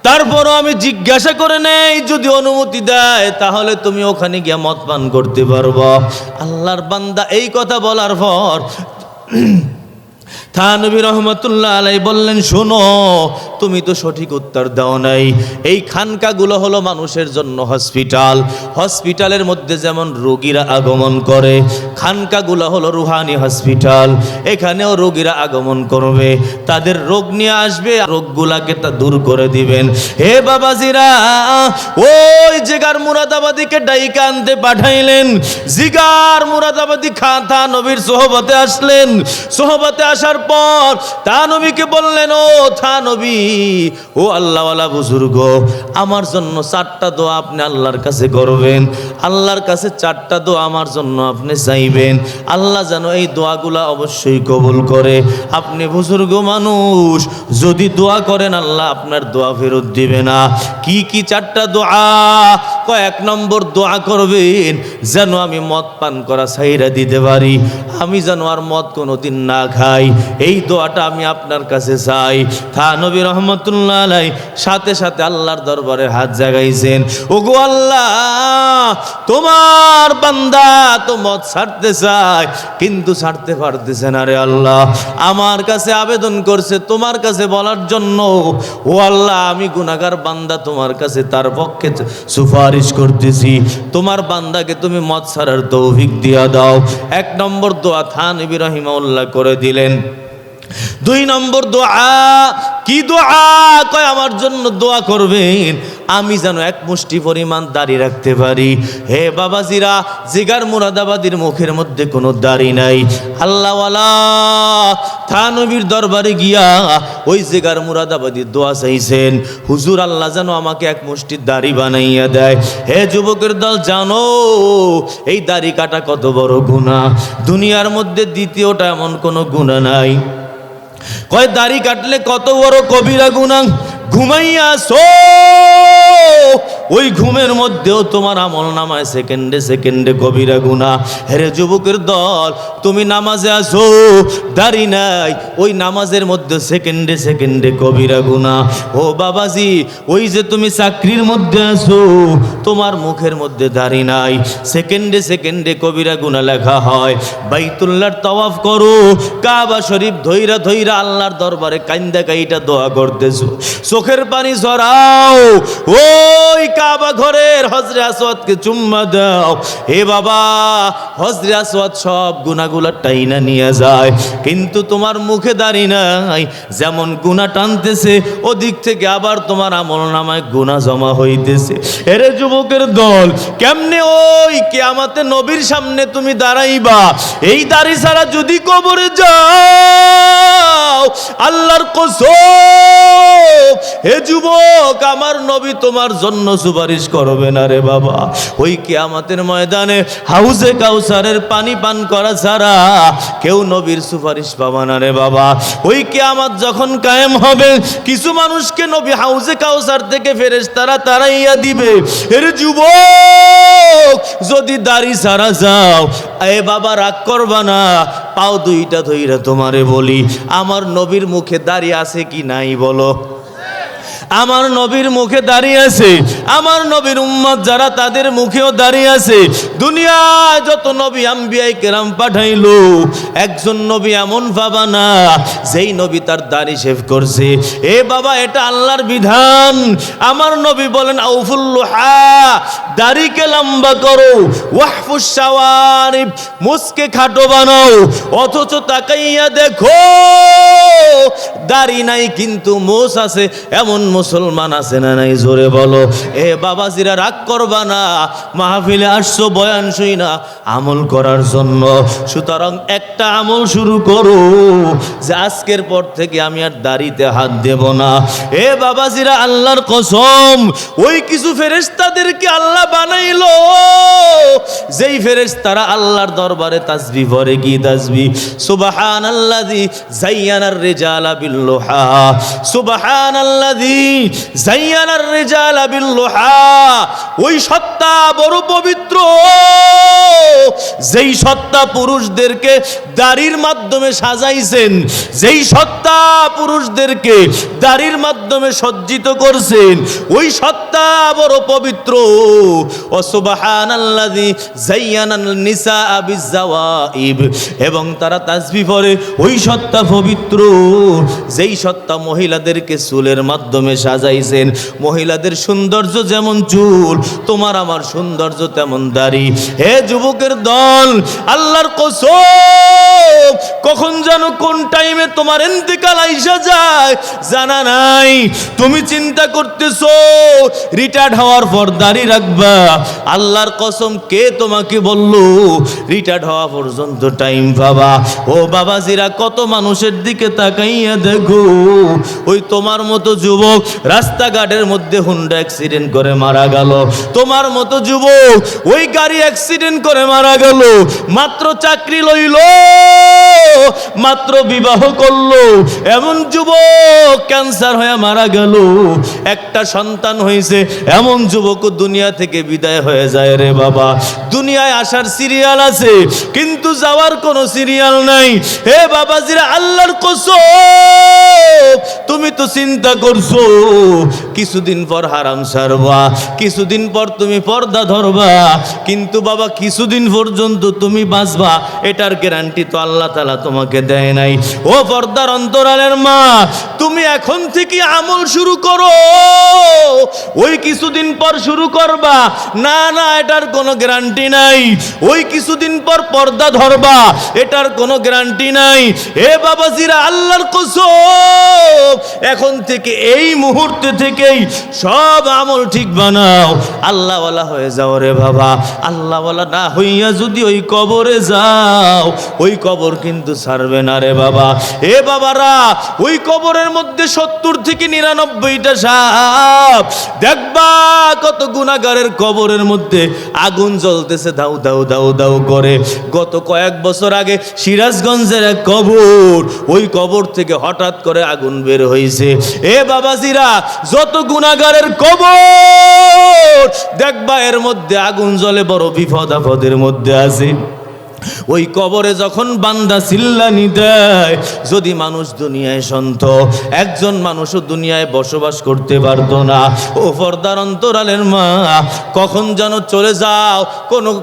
তারপরও আমি জিজ্ঞাসা করে নেই, যদি অনুমতি দেয় তাহলে তুমি ওখানে গিয়ে মদ পান করতে পারবো। আল্লাহর বান্দা এই কথা বলার পর থানবী রহমতুল্লাহ আলাই বললেন, শোনো, তুমি তো সঠিক উত্তর দাও নাই। এই খানকাগুলো হলো মানুষের জন্য হসপিটাল। হসপিটালের মধ্যে যেমন রোগীরা আগমন করে, খানকাগুলো হলো রুহানি হসপিটাল। এখানেও রোগীরা আগমন করবে, তাদের রোগ নিয়ে আসবে, রোগগুলাকে তা দূর করে দিবেন। হে বাবাজিরা, ওই জিগার মুরাদাবাদীকে ডাইকা আনতে পাঠাইলেন। জিগার মুরাদাবাদী খাতা নবীর সোহবতে আসলেন। সোহবতে আসার পর তা নবীকে বললেন, ও থা নবী, ও আল্লাহওয়ালা বুজুর্গ, আমার জন্য 4টা দোয়া আপনি আল্লাহর কাছে করবেন। আল্লাহর কাছে 4টা দোয়া আমার জন্য আপনি চাইবেন। আল্লাহ যেন এই দোয়াগুলা অবশ্যই কবুল করে। আপনি বুজুর্গ মানুষ, যদি দোয়া করেন আল্লাহ আপনার দোয়া ফেরত দিবে না। কি কি 4টা দোয়া? কয়েক নম্বর দোয়া করবেন, যেন আমি মদ পান করা ছাইরা দিতে পারি, আমি যেন আর মদ কোনোদিন না খাই। এই দোয়াটা আমি আপনার কাছে চাই। থানবী রহমতুল্লাহ আলাই সাথে সাথে আল্লাহর দরবারে হাত জাগাইছেন। ওগো আল্লাহ, তোমার বান্দা তো মদ ছাড়তে চায়, কিন্তু ছাড়তে পারতেছে না রে আল্লাহ। আমার কাছে আবেদন করছে তোমার কাছে বলার জন্য। ও আল্লাহ, আমি গুনাহগার বান্দা তোমার কাছে তার পক্ষে সুপারিশ করতেছি, তোমার বান্দাকে তুমি মদ ছাড়ার তৌফিক দিয়া দাও। 1 নম্বর দোয়া থানবী রাহিমাহুল্লাহ করে দিলেন। 2 নম্বর দোয়া কি দোয়া? কয় আমার জন্য দোয়া করবেন, আমি যেন 1 মুষ্টি পরিমাণ দাড়ি রাখতে পারি। হে বাবাজিরা, জিগার মুরাদাবাদীর মুখের মধ্যে কোনো দাড়ি নাই। আল্লাহওয়ালা থানবীর দরবারে গিয়া ওই জিগার মুরাদাবাদী দোয়া চাইছেন, হুজুর আল্লাহ যেন আমাকে 1 মুষ্টি দাড়ি বানাইয়া দেয়। হে যুবকের দল, জানো এই দাড়ি কাটা কত বড় গুনাহ? দুনিয়ার মধ্যে দ্বিতীয়টা এমন কোনো গুনাহ নাই। কয় দাড়ি কাটলে কত বড় কবিরা গুনাহ। ঘুমাইয়া আসো, ওই ঘুমের মধ্যেও তোমার আমল নামায় সেকেন্ডে সেকেন্ডে কবিরা গুনাহ। হেরে যুবকের দল, তুমি নামাজে আসো, দাড়ি নাই, ওই নামাজের মধ্যে সেকেন্ডে সেকেন্ডে কবিরা গুনাহ। ও বাবাজি, ওই যে তুমি চাকরির মধ্যে আসো, তোমার মুখের মধ্যে দাড়ি নাই, সেকেন্ডে সেকেন্ডে কবিরা গুনাহ লেখা হয়। বাইতুল্লাহর তাওয়াফ করো, কাবা শরীফ ধইরা ধইরা আল্লাহর দরবারে কাইন্দা কাইটা দোয়া করতেছো, চোখের পানি ঝরাও, ওই কাবা ঘরের হজরে আসওয়াদকে চুম্মা দাও। হে বাবা, হজরে আসওয়াদ সব গুনাহগুলা টাইনা নিয়ে যায়, কিন্তু তোমার মুখে দাড়ি নাই। যেমন গুনাহ টানতেছে, ওদিক থেকে আবার তোমার আমলনামায় গুনাহ জমা হইতেছে। এরে যুবকের দল, কেমনে ওই কিয়ামতে নবীর সামনে তুমি দাঁড়াইবা? এই দাড়ি ছাড়া যদি কবরে যাও, আল্লাহর কসম, হে যুবক, আমার নবী তোমার জন্য সুপারিশ করবে না রে বাবা। ওই কিয়ামতের ময়দানে হাউজে কাউসারের পানি পান করা ছাড়া কেউ নবীর সুপারিশ পাবে না রে বাবা। ওই কিয়ামত যখন কায়েম হবে, কিছু মানুষকে নবী হাউজে কাউসার থেকে ফেরেশতারা তাড়াইয়া দিবে। এর যুবক, যদি দাড়ি ছাড়া যাও, এ বাবা রাগ করবা না, পাও 2টা ধইরা তোমারে বলি, আমার নবীর মুখে দাড়ি আছে কি নাই বলো? আমার নবীর মুখে দাঁড়িয়ে আছে, আমার নবীর উম্মত যারা তাদের মুখেও দাঁড়িয়ে আছে। দুনিয়ায় যত নবী আম্বিয়ায়ে কেরাম পাঠাইলো, একজন নবী এমন পাবা না যেই নবী তার দাড়ি শেভ করছে। এ বাবা, এটা আল্লাহর বিধান। আমার নবী বলেন, আউফুল লুহা, দাড়িকে লম্বা করো, ওয়াহফুস শাওয়ারিব, মুসকে খাটো বানাও। অথচ তাকাইয়া দেখো, দাড়ি নাই কিন্তু মোস আছে, এমন মুসলমান আছে না নাই? জোরে বলো। এ বাবাজিরা, রাগ করবা না, মাহফিলে আসছো বয়ান শুই না আমল করার জন্য। সুতরাং একটা আমল শুরু করো যে আজকের পর থেকে আমি আর দাড়িতে হাত দেব না। এ বাবাজিরা, আল্লাহর কসম, ওই কিছু ফেরেশতাদেরকে আল্লাহ বানাইলো, যেই ফেরেশতারা আল্লাহর দরবারে তাসবিহ পড়ে। কি তাসবিহ? সুবহানাল্লাযী যায়্যানার রিজালা বিল লুহা, সুবহানাল্লাযী যায়্যানার রিজালা বিল্লুহা, ওই সত্তা বড় পবিত্র, যেই সত্তা পুরুষদেরকে দাড়ির মাধ্যমে সাজাইছেন, যেই সত্তা পুরুষদেরকে দাড়ির মাধ্যমে সজ্জিত করছেন, ওই সত্তা বড় পবিত্র। ও সুবহানাল্লাযী যায়্যানাল নিসা বিযাওয়াইব, এবং তারা তাসবিহ পড়ে ওই সত্তা পবিত্র, যেই সত্তা মহিলাদেরকে চুলের মাধ্যমে সাজাইছেন। মহিলাদের সৌন্দর্য যেমন চুল, তোমার আমার সৌন্দর্য তেমন দাড়ি। হে যুবকের দল, আল্লাহর কসম, কখন যেন কোন টাইমে তোমার ইন্তেকাল আইসা যায় জানা নাই। তুমি চিন্তা করতেছো রিটায়ার্ড হওয়ার পর দাড়ি রাখবা। আল্লাহর কসম, কে তোমাকে বললো রিটায়ার্ড হওয়া পর্যন্ত টাইম পাবা? ও বাবাজিরা, কত মানুষের দিকে তাকাইয়া দেখো, ওই তোমার মতো যুবক রাস্তাঘাটের মধ্যে হুন্ডা অ্যাক্সিডেন্ট করে মারা গেল, তোমার মতো যুবক ওই গাড়ি অ্যাক্সিডেন্ট করে মারা গেল, মাত্র চাকরি লইল, মাত্র বিবাহ করলো, এমন যুবক ক্যান্সার হয়ে মারা গেল, একটা সন্তান হয়েছে, এমন যুবক দুনিয়া থেকে বিদায় হয়ে যায় রে বাবা। দুনিয়ায় আসার সিরিয়াল আছে কিন্তু যাওয়ার কোনো সিরিয়াল নাই। হে বাবাজিরা, আল্লাহর কসম, তুমি তো চিন্তা করছো কিছুদিন পর হারাম ছাড়বা, কিছুদিন পর তুমি পর্দা ধরবা, কিন্তু বাবা কিছুদিন পর্যন্ত তুমি বাঁচবা এটার গ্যারান্টি তো আল্লাহ তাআলা তোমাকে দেয় নাই। ও পর্দার অন্তরালের মা, তুমি এখন থেকে আমল শুরু করো, ওই কিছুদিন পর শুরু করবা না, না এটার কোনো গ্যারান্টি নাই। ওই কিছুদিন পর পর্দা ধরবা, এটার কোনো গ্যারান্টি নাই। এ বাবাজিরা, আল্লাহর কসম, এখন থেকে এই মুহূর্তে থেকেই সব আমল ঠিক বানাও, আল্লাহওয়ালা হয়ে যাও রে বাবা। আল্লাহওয়ালা না হইয়া যদি ওই কবরে যাও, ওই কবর কিন্তু ছাড়বে না রে বাবা। এ বাবারা, ওই কবরের মধ্যে 70 থেকে 99টা সাপ দেখবা, কত গুনাহগারের কবরের মধ্যে আগুন জ্বলতেছে দাউ দাউ দাউ দাউ করে। গত কয়েক বছর আগে সিরাজগঞ্জের এক কবর, ওই কবর থেকে হঠাৎ করে আগুন বের হয়েছে। এ বাবাজিরা, যত গুনাহগারের কবর দেখবা এর মধ্যে আগুন জ্বলে, বড় বিপদ আপদের মধ্যে আছে। ওই কবরে যখন বান্দা চিল্লানি দেয়, যদি মানুষ দুনিয়ায় শুনতো, একজন মানুষও দুনিয়ায় বসবাস করতে পারতো না। ও পর্দার অন্তরালের মা, কখন যেন চলে যাও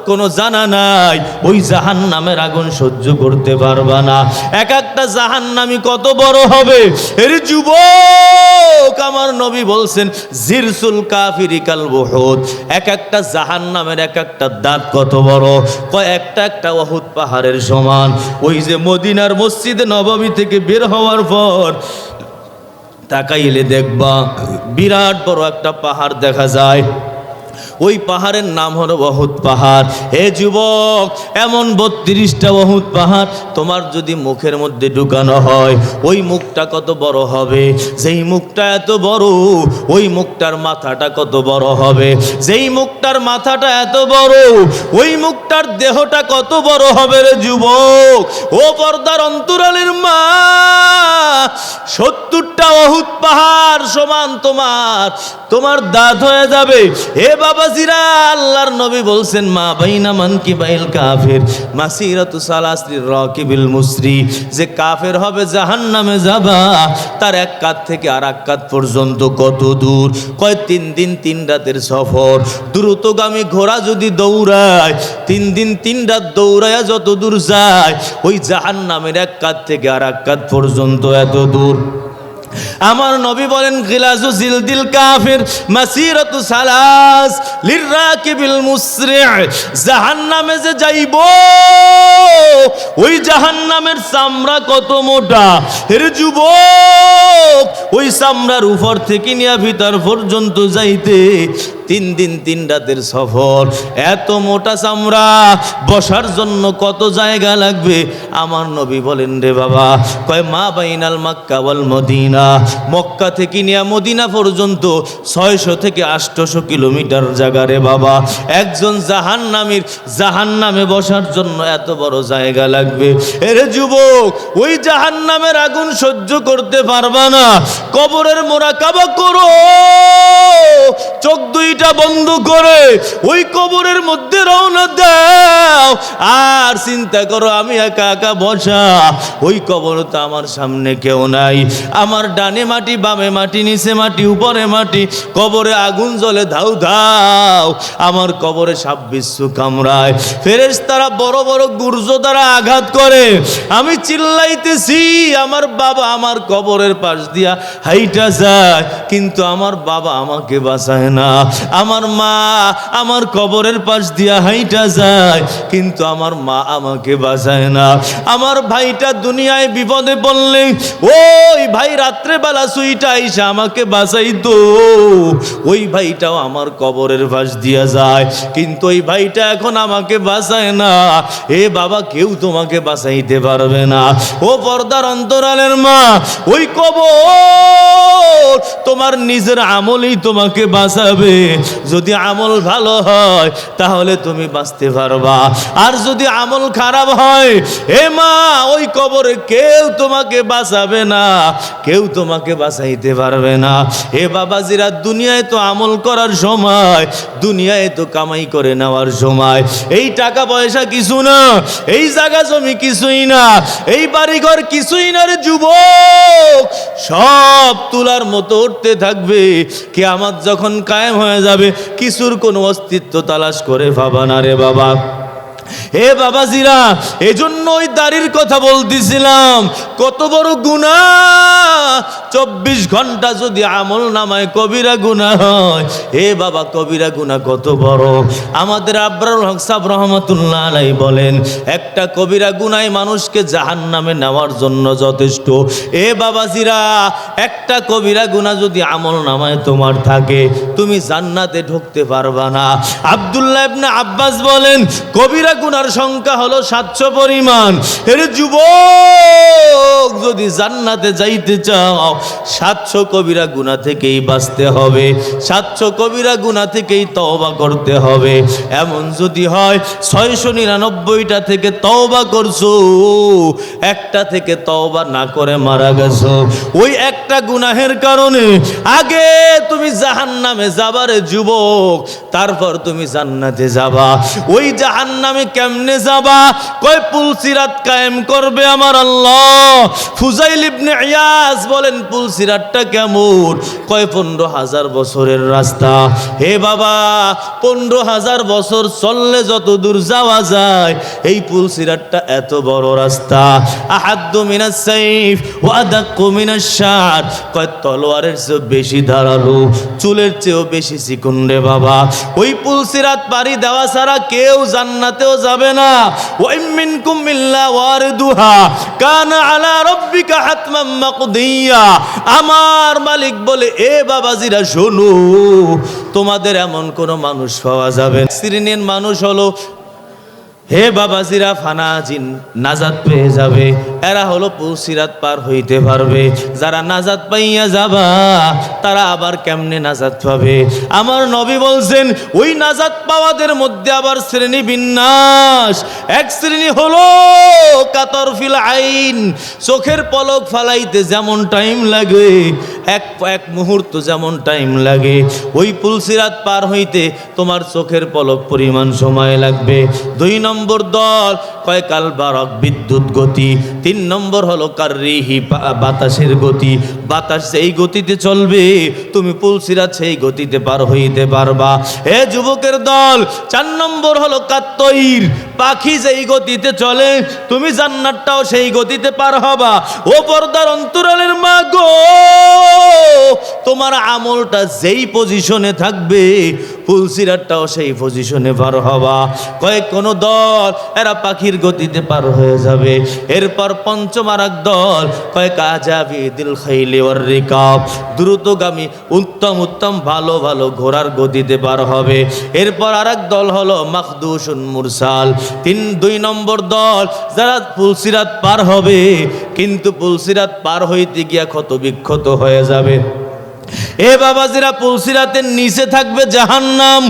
কোনো জানা নাই। ওই জাহান্নামের আগুন সহ্য করতে পারবা না। এক একটা জাহান্নামী কত বড় হবে এর যুবক, আমার নবী বলছেন জিরসুল কাফিরি কাল বুহুদ। এক একটা জাহান্নামের এক একটা দাঁত কত বড়, কয়েকটা একটা উহুদ পাহাড়ের সমান। ওই যে মদিনার মসজিদে নববী থেকে বের হওয়ার পর তাকাইলে দেখবা বিরাট বড় একটা পাহাড় দেখা যায়। ওই পাহাড়ের নাম হলো উহুদ পাহাড়। হে যুবক, এমন 32টা উহুদ পাহাড় তোমার যদি মুখের মধ্যে ঢুকানো হয়, ওই মুখটা কত বড় হবে? যেই মুখটা এত বড়, ওই মুখটার মাথাটা কত বড় হবে? যেই মুখটার মাথাটা এত বড়, ওই মুখটার দেহটা কত বড় হবে রে যুবক। ও পর্দার অন্তরালের মা, 70টা উহুদ পাহাড় সমান তোমার দাঁত হয়ে যাবে। হে বাবাজিরা, আল্লাহর নবী বলছেন মা বাইনা মানকিবাইল কাফির মাসিরাতু সালাসির রাকিবিল মুসরি, যে কাফের হবে জাহান্নামে যাবা, তার এক কাত থেকে আর এক কাত পর্যন্ত কত দূর? কয় 3 দিন 3 রাতের সফর। দ্রুতগামী ঘোড়া যদি দৌড়ায়, 3 দিন 3 রাত দৌড়ায়া যত দূর যায়, ওই জাহান্নামের এক কাত থেকে আর এক কাত পর্যন্ত এত দূর। আমার নবী বলেন গিলাজু জিলদিল কাফির মাসিরাতু সালাস লিররাকিবিল মুসরি। জাহান্নামে যে যাইব, ওই জাহান্নামের চামড়া কত মোটা এর যুবক, ওই চামড়ার উপর থেকে নিয়ে ভিতর পর্যন্ত যাইতে 3 দিন 3 রাতের সফর, এত মোটা চামড়া, বসার জন্য কত জায়গা লাগবে? আমার নবী বলেন রে বাবা, কয় মা বাইনাল মক্কা ওয়াল মদিনা, মক্কা থেকে নিয়ে মদিনা পর্যন্ত 600 থেকে 800 কিলোমিটার জায়গা রে বাবা। একজন জাহান্নামে বসার জন্য এত বড় জায়গা লাগবে। এরে যুবক, ওই জাহান্নামের আগুন সহ্য করতে পারবা না, কবরের মোরাকাবা করো, চোখ দুইটা বন্ধ করে ওই কবরের মধ্যে রওনা দাও, আর চিন্তা করো আমি একা একা বসা, ওই কবর তো আমার সামনে কেউ নাই, আমার ডানে মাটি, বামে মাটি, নিচে মাটি, উপরে মাটি, কবরে আগুন জ্বলে ধাউ ধাউ, আমার কবরে সাপ বিচ্ছু কামড়ায়, ফেরেশতারা বড় বড় গুর্জ দ্বারা আঘাত করে, আমি চিল্লাইতেছি, আমার বাবা আমার কবরের পাশ দিয়া হাইটা যায়, কিন্তু আমার বাবা আমাকে বাঁচায় না, আমার মা আমার কবরের পাশ দিয়া হাইটা যায়, কিন্তু আমার মা আমাকে বাঁচায় না, আমার ভাইটা দুনিয়ায় বিপদে পড়লে ওই ভাই রাত্রে বেলা সুইটা আইসা আমাকে বাঁচাইতো, ওই ভাইটাও আমার কবরের পাশ দিয়া যায়, কিন্তু ওই ভাইটা এখন আমাকে বাঁচায় না। এ বাবা, কেউ তোমাকে বাঁচাইতে পারবে না। ও পর্দার অন্তরালের মা, ওই কবর তোমার নিজের আমলই তোমাকে বাঁচাবে। যদি আমল ভালো হয় তাহলে তুমি বাঁচতে পারবা, আর যদি আমল খারাপ হয়, এ মা, ওই কবরে কেউ তোমাকে বাঁচাবে না, কেউ তোমাকে বাঁচাইতে পারবে না। এ বাবাজিরা, দুনিয়ায় তো আমল করার সময়, দুনিয়ায় তো কামাই করে নেওয়ার সময়, এই টাকা পয়সা কিছু না, এই জায়গা জমি কিছুই না, এই বাড়িঘর কিছুই না রে যুবক, সব তুলার মতো উঠতে থাকবে। কিয়ামত যখন কায়েম হয়ে যাবে, কিছুর কোনো অস্তিত্ব তালাশ করে পাবা না রে বাবা। হে বাবাজিরা, এজন্য ওই দাড়ির কথা বলতেছিলাম, কত বড় গুনাহ। 24 ঘন্টা যদি আমল নামায় কবিরা গুনাহ হয়, হে বাবা, কবিরা গুনাহ কত বড়। আমাদের আবরারুল হক সাহেব রহমাতুল্লাহ আলাইহি বলেন, একটা কবিরা গুনাহ মানুষকে জাহান্নামে নেওয়ার জন্য যথেষ্ট। এ বাবাজিরা, একটা কবিরা গুনাহ যদি আমল নামায় তোমার থাকে, তুমি জান্নাতে ঢুকতে পারবা না। আব্দুল্লাহ ইবনে আব্বাস বলেন, কবিরা গুনার সংখ্যা হলো 700 পরিমাণ। এর যুবক, যদি জান্নাতে যাইতে চাও, 700 কবিরা গুনাহ থেকেই বাঁচতে হবে, 700 কবিরা গুনাহ থেকেই তওবা করতে হবে। এমন যদি হয় 699টা থেকে তওবা করছো, একটা থেকে তওবা না করে মারা গেছো, ওই একটা গুনাহের কারণে আগে তুমি জাহান্নামে যাবা রে যুবক, তারপর তুমি জান্নাতে যাবা। ওই জাহান্নামে কেমনে যাবা? কয় পুলসিরাত কায়েম করবে আমার আল্লাহ। ফুজাইল ইবনে ইয়াস বলেন, পুলসিরাতটা কেমন? কয় 15,000 বছরের রাস্তা। হে বাবা, 15,000 বছর চললে যত দূর যাওয়া যায়, এই পুলসিরাতটা এত বড় রাস্তা। আহাদ্দু মিনাস সাইফ ওয়া আদাক্কু মিনাশ শার, কয় তলোয়ারের চেয়েও বেশি ধারালো, চুলের চেয়েও বেশি চিকন রে বাবা। ওই পুলসিরাত পাড়ি দেওয়া ছাড়া কেউ জান্নাতেও যাবে না। ওয়া মিনকুম ইল্লা ওয়ারিদুহা কানা আলা রাব্বিকা হাতমান মাকদিয়া। আমার মালিক বলে, এ বাবাজিরা শোনো, তোমাদের এমন কোন মানুষ পাওয়া যাবে না। শ্রেণীর মানুষ হলো, হে বাবাজিরা, ফানা জিন নাজাত পেয়ে যাবে, এরা হলো পুলসিরাত পার হইতে পারবে। যারা নাজাত পাইয়া যাবা, তারা আবার কেমনে নাজাত পাবে? আমার নবী বলছেন, ওই নাজাত পাওয়াদের মধ্যে আবার শ্রেণী বিন্যাস। এক শ্রেণী হলো কাতর ফিল আইন, চোখের পলক ফালাইতে যেমন টাইম লাগে, এক মুহূর্ত যেমন টাইম লাগে, ওই পুলসিরাত পার হইতে তোমার চোখের পলক পরিমাণ সময় লাগবে। 2 নম্বর দল, কয় কাল বারক, বিদ্যুৎ গতি। 3 নম্বর হলো কাররিহি, বাতাসের গতি। বাতাস এই গতিতে চলবে, তুমি পুলসিরাত সেই গতিতে পার হইতে পারবা। হে যুবকের দল, 4 নম্বর হলো কাত্তইর, পাখি যেই গতিতে চলে, তুমি জান্নাতটাও সেই গতিতে পার হবা। ও পর্দার অন্তরালের মা গো, তোমার আমলটা যেই পজিশনে থাকবে, পুলসিরাতটাও সেই পজিশনে পার হবা। কয়েক কোন দল এরা পাখির গতিতে পার হয়ে যাবে। এরপর পঞ্চম আর এক দল কয়েক আজাবি দিল খাইলি ওয়ার রিকাব, দ্রুতগামী উত্তম উত্তম ভালো ভালো ঘোড়ার গতিতে পার হবে। এরপর আর এক দল হলো মাখদুশুন মুরসাল, দুই নম্বর দল যারা পুলসিরাত পার হবে কিন্তু পুলসিরাত পার হইতে গিয়া ক্ষত বিক্ষত হয়ে যাবে। এ বাবাজিরা, পুলসিরাতের নিচে থাকবে জাহান্নাম,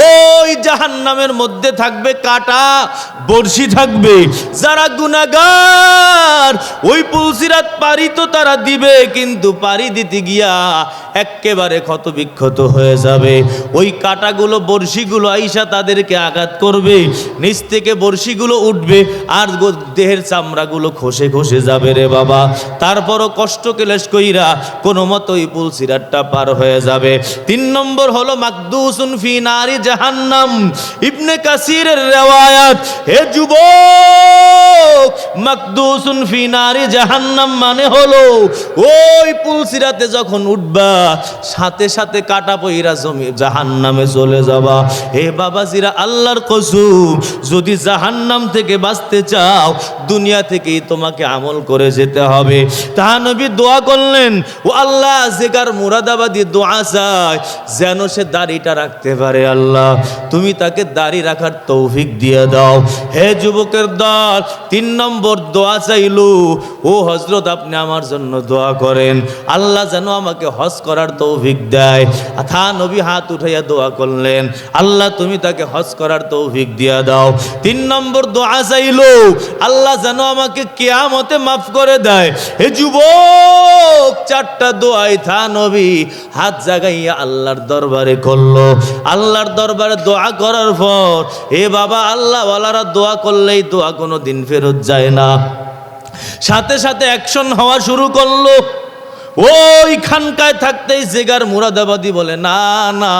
ওই জাহান্নামের মধ্যে থাকবে কাটা বর্ষি থাকবে। যারা গুনাহগার ওই পুলসিরাত পারি তো তারা দিবে, কিন্তু পারি দিতে গিয়া একেবারে ক্ষত বিক্ষত হয়ে যাবে। ওই কাটাগুলো বর্ষিগুলো আইসা তাদেরকে আঘাত করবে, নিচ থেকে বর্ষিগুলো উঠবে আর দেহের চামড়াগুলো খসে খসে যাবে রে বাবা। তারপরও কষ্ট ক্লেশ কইরা কোনো মতো ওই পুলসিরাতটা পার হয়ে যাবে। 3 নম্বর হলো মাকদুসুন ফি নারি জাহান্নাম। ইবনে কাসিরের রিওয়ায়াত, হে যুবক, মাকদুসুন ফি নারি জাহান্নাম মানে হলো ওই পুলসিরাতে যখন উঠবা সাথে সাথে কাটা পইরা জমি জাহান্নামে চলে যাবা। হে বাবাজিরা, আল্লাহর কসম, যদি জাহান্নাম থেকে বাঁচতে চাও দুনিয়া থেকেই তোমাকে আমল করে যেতে হবে। তাহা নবী দোয়া করলেন, ও আল্লাহ, জেগার মুরাদাবাদী দোয়া চাই যেন সে দাড়িটা রাখতে পারে। আল্লাহ, তুমি তাকে দাড়ি রাখার তৌফিক দিয়ে দাও। হে যুবকের দল, 3 নম্বর দোয়া চাইলো, ও হযরত, আপনি আমার জন্য দোয়া করেন, আল্লাহ যেন আমাকে হজ করার তৌফিক দেয়। থা নবী হাত উঠাইয়া দোয়া করলেন, আল্লাহ তুমি তাকে হজ করার তৌফিক দিয়া দাও। 3 নম্বর দোয়া চাইলো, আল্লাহ যেন আমাকে কিয়ামতে মাফ করে দেয়। হে যুবক, 4টা দোয়াই থা নবী হাত জাগাইয়া আল্লাহর দরবারে করলো। আল্লাহর দরবারে দোয়া করার পর, হে বাবা, আল্লাহ ওয়ালারা দোয়া করলেই দোয়া কোনো দিন ফেরত যায় না। সাথে সাথে অ্যাকশন হওয়া শুরু করলো। ওই খানকায় থাকতেই জেগার মুরাদাবাদী বলে, না না,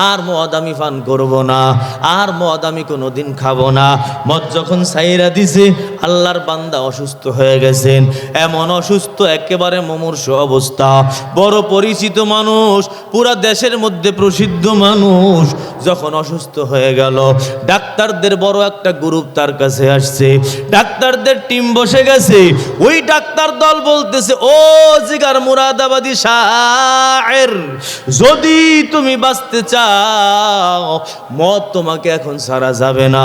আর মদ আমি পান করবো না, আর মদ আমি কোনোদিন খাবো না। মদ যখন সাইরা দিছে, আল্লাহর বান্দা অসুস্থ হয়ে গেছেন, এমন অসুস্থ একেবারে মুমূর্ষু অবস্থা। বড় পরিচিত মানুষ, পুরা দেশের মধ্যে প্রসিদ্ধ মানুষ যখন অসুস্থ হয়ে গেল, ডাক্তারদের বড় একটা গ্রুপ তার কাছে আসছে, ডাক্তারদের টিম বসে গেছে। ওই ডাক্তার দল বলতেছে, ও জিগার মুরাদাবাদী শায়ের, যদি তুমি বাঁচতে চাও মদ তোমাকে এখন ছাড়া যাবে না।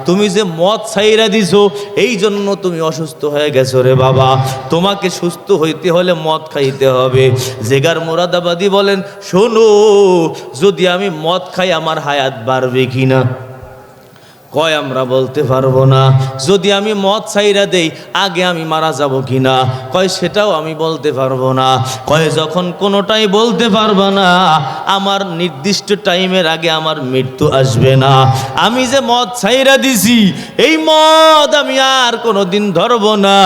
তুমি যে মদ ছাইরা দিছো এই জন্য তুমি অসুস্থ হয়ে গেছো রে বাবা, তোমাকে সুস্থ হইতে হলে মদ খাইতে হবে। জিগার মুরাদাবাদী বলেন, শোনো, যদি আমি মদ খাই আমার হায়াত বাড়বে কিনা? কয়, আমরা বলতে পারবো না। যদি আমি মদ ছাইরা দেই আগে আমি মারা যাব কিনা? কয়, সেটাও আমি বলতে পারবো না। কয়, যখন কোনোটাই বলতে পারবা না, আমার নির্দিষ্ট টাইমের আগে আমার মৃত্যু আসবে না। আমি যে মদ ছাইরা দিছি এই মদ আমি আর কোনোদিন ধরবো না।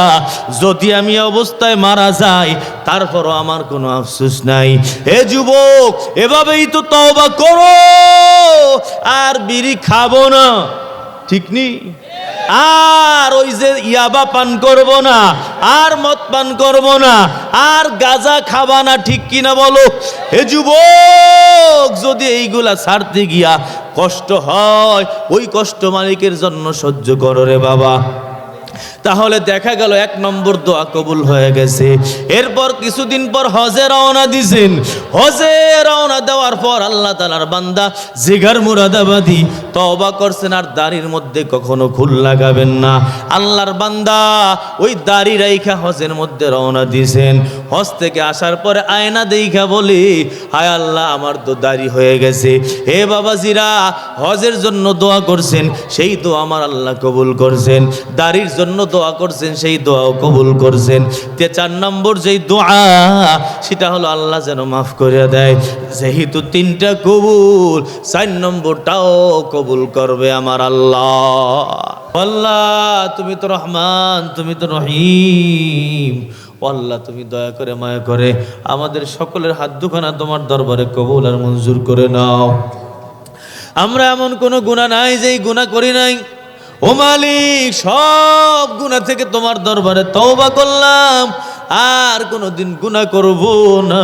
যদি আমি অবস্থায় মারা যাই তারপরও আমার কোনো আফসোস নাই। হে যুবক, এভাবেই তো তওবা করো, আর বিড়ি খাবো না, ঠিক নি? আর ওই যে ইয়াবা পান করব না, আর মদ পান করব না, আর গাঁজা খাবা না, ঠিক কিনা বলো? হে যুবক, যদি এইগুলা ছাড়তে গিয়া কষ্ট হয়, ওই কষ্ট মালিকের জন্য সহ্য করো রে বাবা। তাহলে দেখা গেল 1 নম্বর দোয়া কবুল হয়ে গেছে। এরপর কিছুদিন পর হজে রওনা দিছেন। হজে রওনা দেওয়ার পর আল্লাহ তাআলার বান্দা জিগার মুরাদাবাদী তওবা করছেন, আর দাড়ির মধ্যে কখনো খুল লাগাবেন না। আল্লাহর বান্দা ওই দাড়ি রাইখা হজের মধ্যে রওনা দিছেন। হজ থেকে আসার পরে আয়না দেইখা বলি, হায় আল্লাহ, আমার তো দাড়ি হয়ে গেছে। হে বাবাজিরা, হজের জন্য দোয়া করছেন, সেই দোয়া আমার আল্লাহ কবুল করছেন। দাড়ির জন্য দোয়া করছেন, সেই দোয়াও কবুল করছেন। 4 নম্বর যেই দোয়া, সেটা হলো আল্লাহ যেন মাফ করে দেয়। যেহেতু 3টা কবুল, 4 নম্বরটাও কবুল করবে আমার আল্লাহ। আল্লাহ, তুমি তো রহমান, তুমি তো রহিম। আল্লাহ, তুমি দয়া করে মায়া করে আমাদের সকলের হাত দুখানা তোমার দরবারে কবুল আর মঞ্জুর করে নাও। আমরা এমন কোনো গুনাহ নাই যেই গুনাহ করি নাই। ও মালিক, সব গুনাহ থেকে তোমার দরবারে তওবা করলাম, আর কোনোদিন গুনাহ করব না।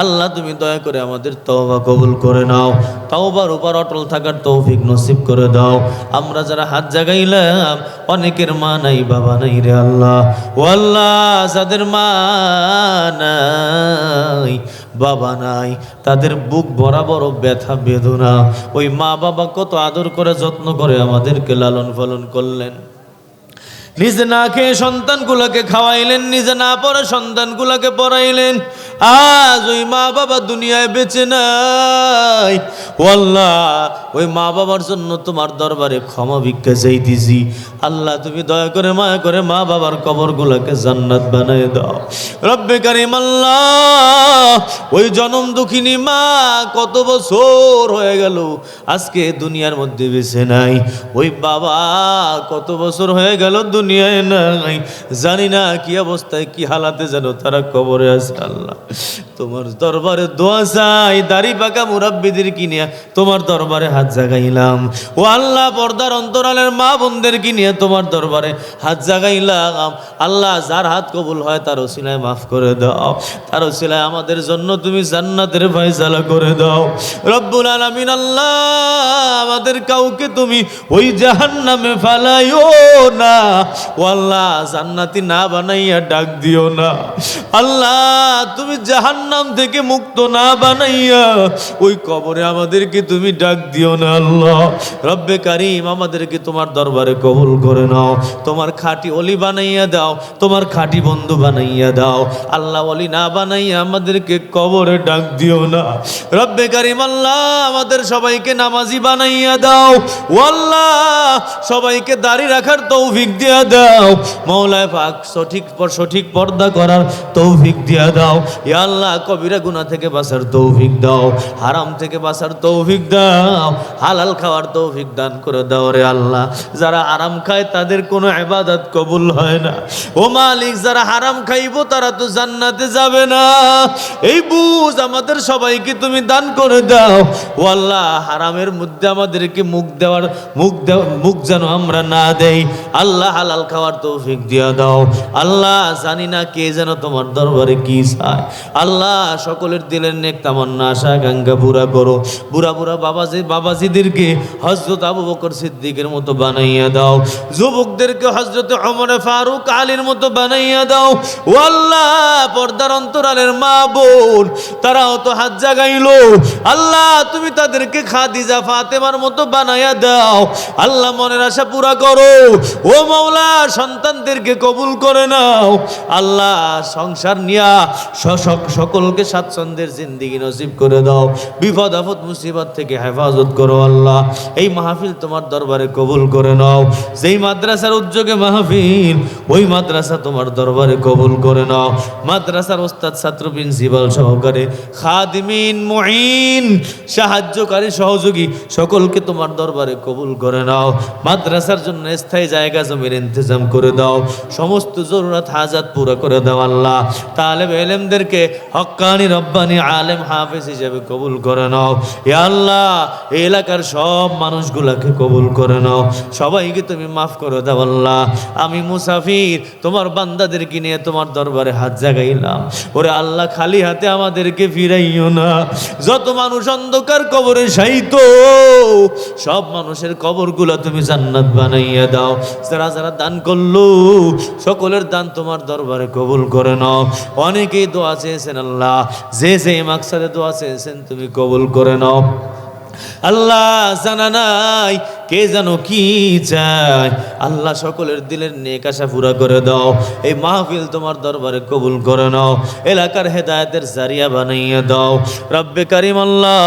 আল্লাহ তুমি দয়া করে আমাদের তওবা কবুল করে নাও, তওবার উপর অটল থাকার তৌফিক নসিব করে দাও। আমরা যারা হাত জাগাইলাম অনেকের মা নাই বাবা নাই রে আল্লাহ, ও আল্লাহ যাদের মা নাই বাবা নাই তাদের বুক বরাবর ব্যথা বেদনা। ওই মা বাবা কত আদর করে যত্ন করে আমাদেরকে লালন পালন করলেন, নিজে না খেয়ে সন্তানগুলোকে খাওয়াইলেন, নিজে না পড়ে সন্তানগুলোকে পড়াইলেন। আজ ওই মা বাবা দুনিয়ায় বেঁচে নাই। ও আল্লাহ ওই মা বাবার জন্য তোমার দরবারে ক্ষমা ভিক্ষা চাইতেছি। আল্লাহ তুমি দয়া করে মায়া করে মা বাবার কবরগুলোকে জান্নাত বানায় দাও রব্বে কারিম। আল্লাহ ওই জনম দুঃখিনী মা কত বছর হয়ে গেল আজকে দুনিয়ার মধ্যে বেঁচে নাই। ওই বাবা কত বছর হয়ে গেল দুনিয়ায় নাই, জানি না কি অবস্থায় কি হালাতে যেন তারা কবরে আছে। আল্লাহ তোমার দরবারে দোয়া চাই, দাড়ি পাকা মুরাব্বিদের কিনিয়া তোমার দরবারে হাত জাগাইলাম। ও আল্লাহ পর্দার অন্তরালের মা বোনদের কিনিয়া তোমার দরবারে হাত জাগাইলাম। আল্লাহ যার হাত কবুল হয় তার ওসিলায় মাফ করে দাও, তার ওসিলায় আমাদের জন্য তুমি জান্নাতের ফয়সালা করে দাও রব্বুল আলামিন। আল্লাহ আমাদের কাউকে তুমি ওই জাহান্নামে ফালাইও না, ও আল্লাহ জান্নাতি না বানাইয়া ডাক দিও না। আল্লাহ তুমি জাহান্নাম থেকে মুক্ত না বানাইয়া ওই কবরে আমাদেরকে তুমি ডাক দিও না। আল্লাহ রব্বে কারিম আমাদেরকে তোমার দরবারে কবুল করে নাও, তোমার খাঁটি ওলি বানাইয়া দাও, তোমার খাঁটি বন্ধু বানাইয়া দাও। আল্লাহ ওলি না বানাইয়া আমাদেরকে কবরে ডাক দিও না রব্বে কারিম। আল্লাহ আমাদের সবাইকে নামাজি বানাইয়া দাও, ও আল্লাহ সবাইকে দাড়ি রাখার তৌফিক দিয়া দাও মওলায়ে পাক, সঠিক পর্দা করার তৌফিক দিয়া দাও ইয়া আল্লাহ। কবিরা গুনাহ থেকে বাঁচার তৌফিক দাও, হারাম থেকে বাঁচার তৌফিক দাও, হালাল খাওয়ার তৌফিক দান করে দাও রে আল্লাহ। যারা হারাম খায় তাদের কোনো ইবাদত কবুল হয় না। ও মালিক যারা হারাম খাইবো তারা তো জান্নাতে যাবে না, এই বুঝ আমাদের সবাইকে তুমি দান করে দাও। ও আল্লাহ হারামের মধ্যে আমাদেরকে মুখ যেন আমরা না দেই। আল্লাহ হালাল খাওয়ার তৌফিক দিয়া দাও। আল্লাহ জানি না কে যেন তোমার দরবারে কি চায়। আল্লাহ সকলের দিলের নেক তামান্না আশা আকাঙ্ক্ষা পুরা করো। বুড়া বাবাজিদেরকে হযরত আবু বকর সিদ্দিকের মতো বানাইয়া দাও, যুবকদেরকে হযরত ওমর ফারুক আলীর মতো বানাইয়া দাও। ও আল্লাহ পর্দার অন্তরালের মা বোন তারাও তো হাত জাগাইলো, আল্লাহ তুমি তাদেরকে খাদিজা ফাতেমার মতো বানাইয়া দাও। আল্লাহ মনের আশা পুরা করো। ও মাওলা সন্তানদেরকে কবুল করে নাও। আল্লাহ সংসার নিয়া সকলকে স্বাচ্ছন্দ্যের জিন্দেগি নসিব করে দাও, বিপদ আপদ মুসিবত থেকে হেফাজত করো। আল্লাহ এই মাহফিল তোমার দরবারে কবুল করে নাও। যেই মাদ্রাসার উদ্যোগে মাহফিল ওই মাদ্রাসা তোমার দরবারে কবুল করে নাও। মাদ্রাসার ওস্তাদ ছাত্র প্রিন্সিপাল সহকারে খাদিমিন মুঈন সাহায্যকারী সহযোগী সকলকে তোমার দরবারে কবুল করে নাও। মাদ্রাসার জন্য স্থায়ী জায়গা জমির ইন্তজাম করে দাও, সমস্ত জরুরত হাজাত পুরো করে দাও। আল্লাহ তালেব ইলমদেরকে হক্কানি রব্বানি আলেম হাফেজ হিসেবে কবুল করে নাও। ইয়া আল্লাহ এই এলাকার সব মানুষগুলাকে কবুল করে নাও, সবাইকে তুমি মাফ করে দাও। আল্লাহ আমি মুসাফির তোমার বান্দাদেরকে নিয়ে তোমার দরবারে হাত জাগাইলাম, ওরে আল্লাহ খালি হাতে আমাদেরকে ফিরাইও না। যত মানুষ অন্ধকার কবরে শায়িত সব মানুষের কবরগুলো তুমি জান্নাত বানাইয়া দাও। যারা যারা দান করলো সকলের দান তোমার দরবারে কবুল করে নাও। অনেকেই দোয়া চেয়েছেন, আল্লাহ যে মাকসাদে দোয়া চেয়েছেন তুমি কবুল করে নাও। আল্লাহ জানা নাই কে জানো কি চায়, আল্লাহ সকলের দিলের নেক আশা পুরা করে দাও। এই মাহফিল তোমার দরবারে কবুল করে নাও, এলাকার হেদায়েতের জারিয়া বানাইয়া দাও রব্বে কারিম। আল্লাহ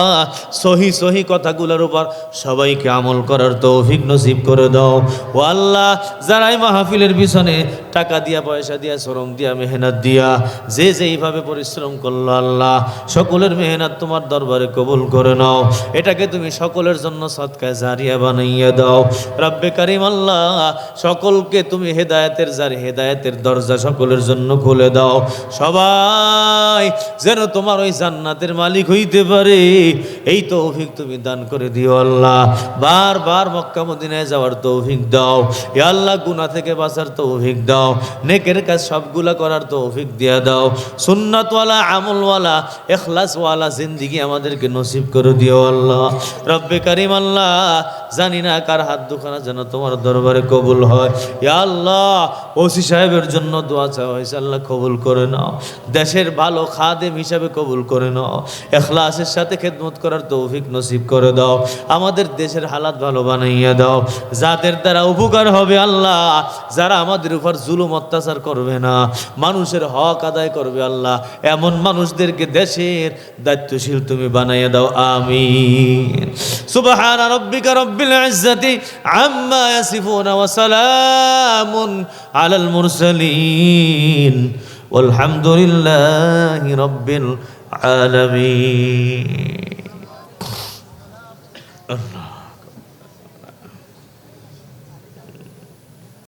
সহি কথাগুলোর উপর সবাইকে আমল করার তৌফিক নসিব করে দাও। ও আল্লাহ যারা এই মাহফিলের পিছনে টাকা দিয়া পয়সা দিয়া শ্রম দিয়া মেহনত দিয়া যেইভাবে পরিশ্রম করলো আল্লাহ সকলের মেহনত তোমার দরবারে কবুল করে নাও। এটাকে তুমি তুমি সকলের জন্য সদকায়ে জারিয়া বানাইয়া দাও রব্বে কারীম আল্লাহ সকলকে তুমি হেদায়েতের দরজা সকলের জন্য খুলে দাও সবাই যেন তোমার ওই জান্নাতের মালিক হইতে পারে এই তৌফিক তুমি দান করে দিও আল্লাহ বারবার মক্কা মদিনায় যাওয়ার তৌফিক দাও ইয়া আল্লাহ গুনাহ থেকে বাঁচার তৌফিক দাও নেকের কাজ সবগুলা করার তৌফিক দিয়া দাও সুন্নাতওয়ালা আমলওয়ালা ইখলাসওয়ালা জিন্দেগি আমাদেরকে নসিব করে দিও আল্লাহ রব্বে কারীম আল্লাহ জানি না কার হাত দুখানা যেন তোমার দরবারে কবুল হয় ইয়া আল্লাহ ওসি সাহেবের জন্য দোয়া চাওয়া হয়েছে আল্লাহ কবুল করে নাও দেশের ভালো খাদেম হিসাবে কবুল করে নাও ইখলাসের সাথে খেদমত করার তৌফিক নসিব করে দাও আমাদের দেশের হালাত ভালো বানাইয়া দাও যাদের দ্বারা উপকার হবে আল্লাহ যারা আমাদের উপর জুলুম অত্যাচার করবে না মানুষের হক আদায় করবে আল্লাহ এমন মানুষদেরকে দেশের দায়িত্বশীল তুমি বানাইয়া দাও আমিন সুবহান রাব্বিকা রব্বিল ইজ্জাতি আম্মা ইয়াসিফুন ওয়া সালামুন আলাল মুরসালিন والحمد لله رب العالمين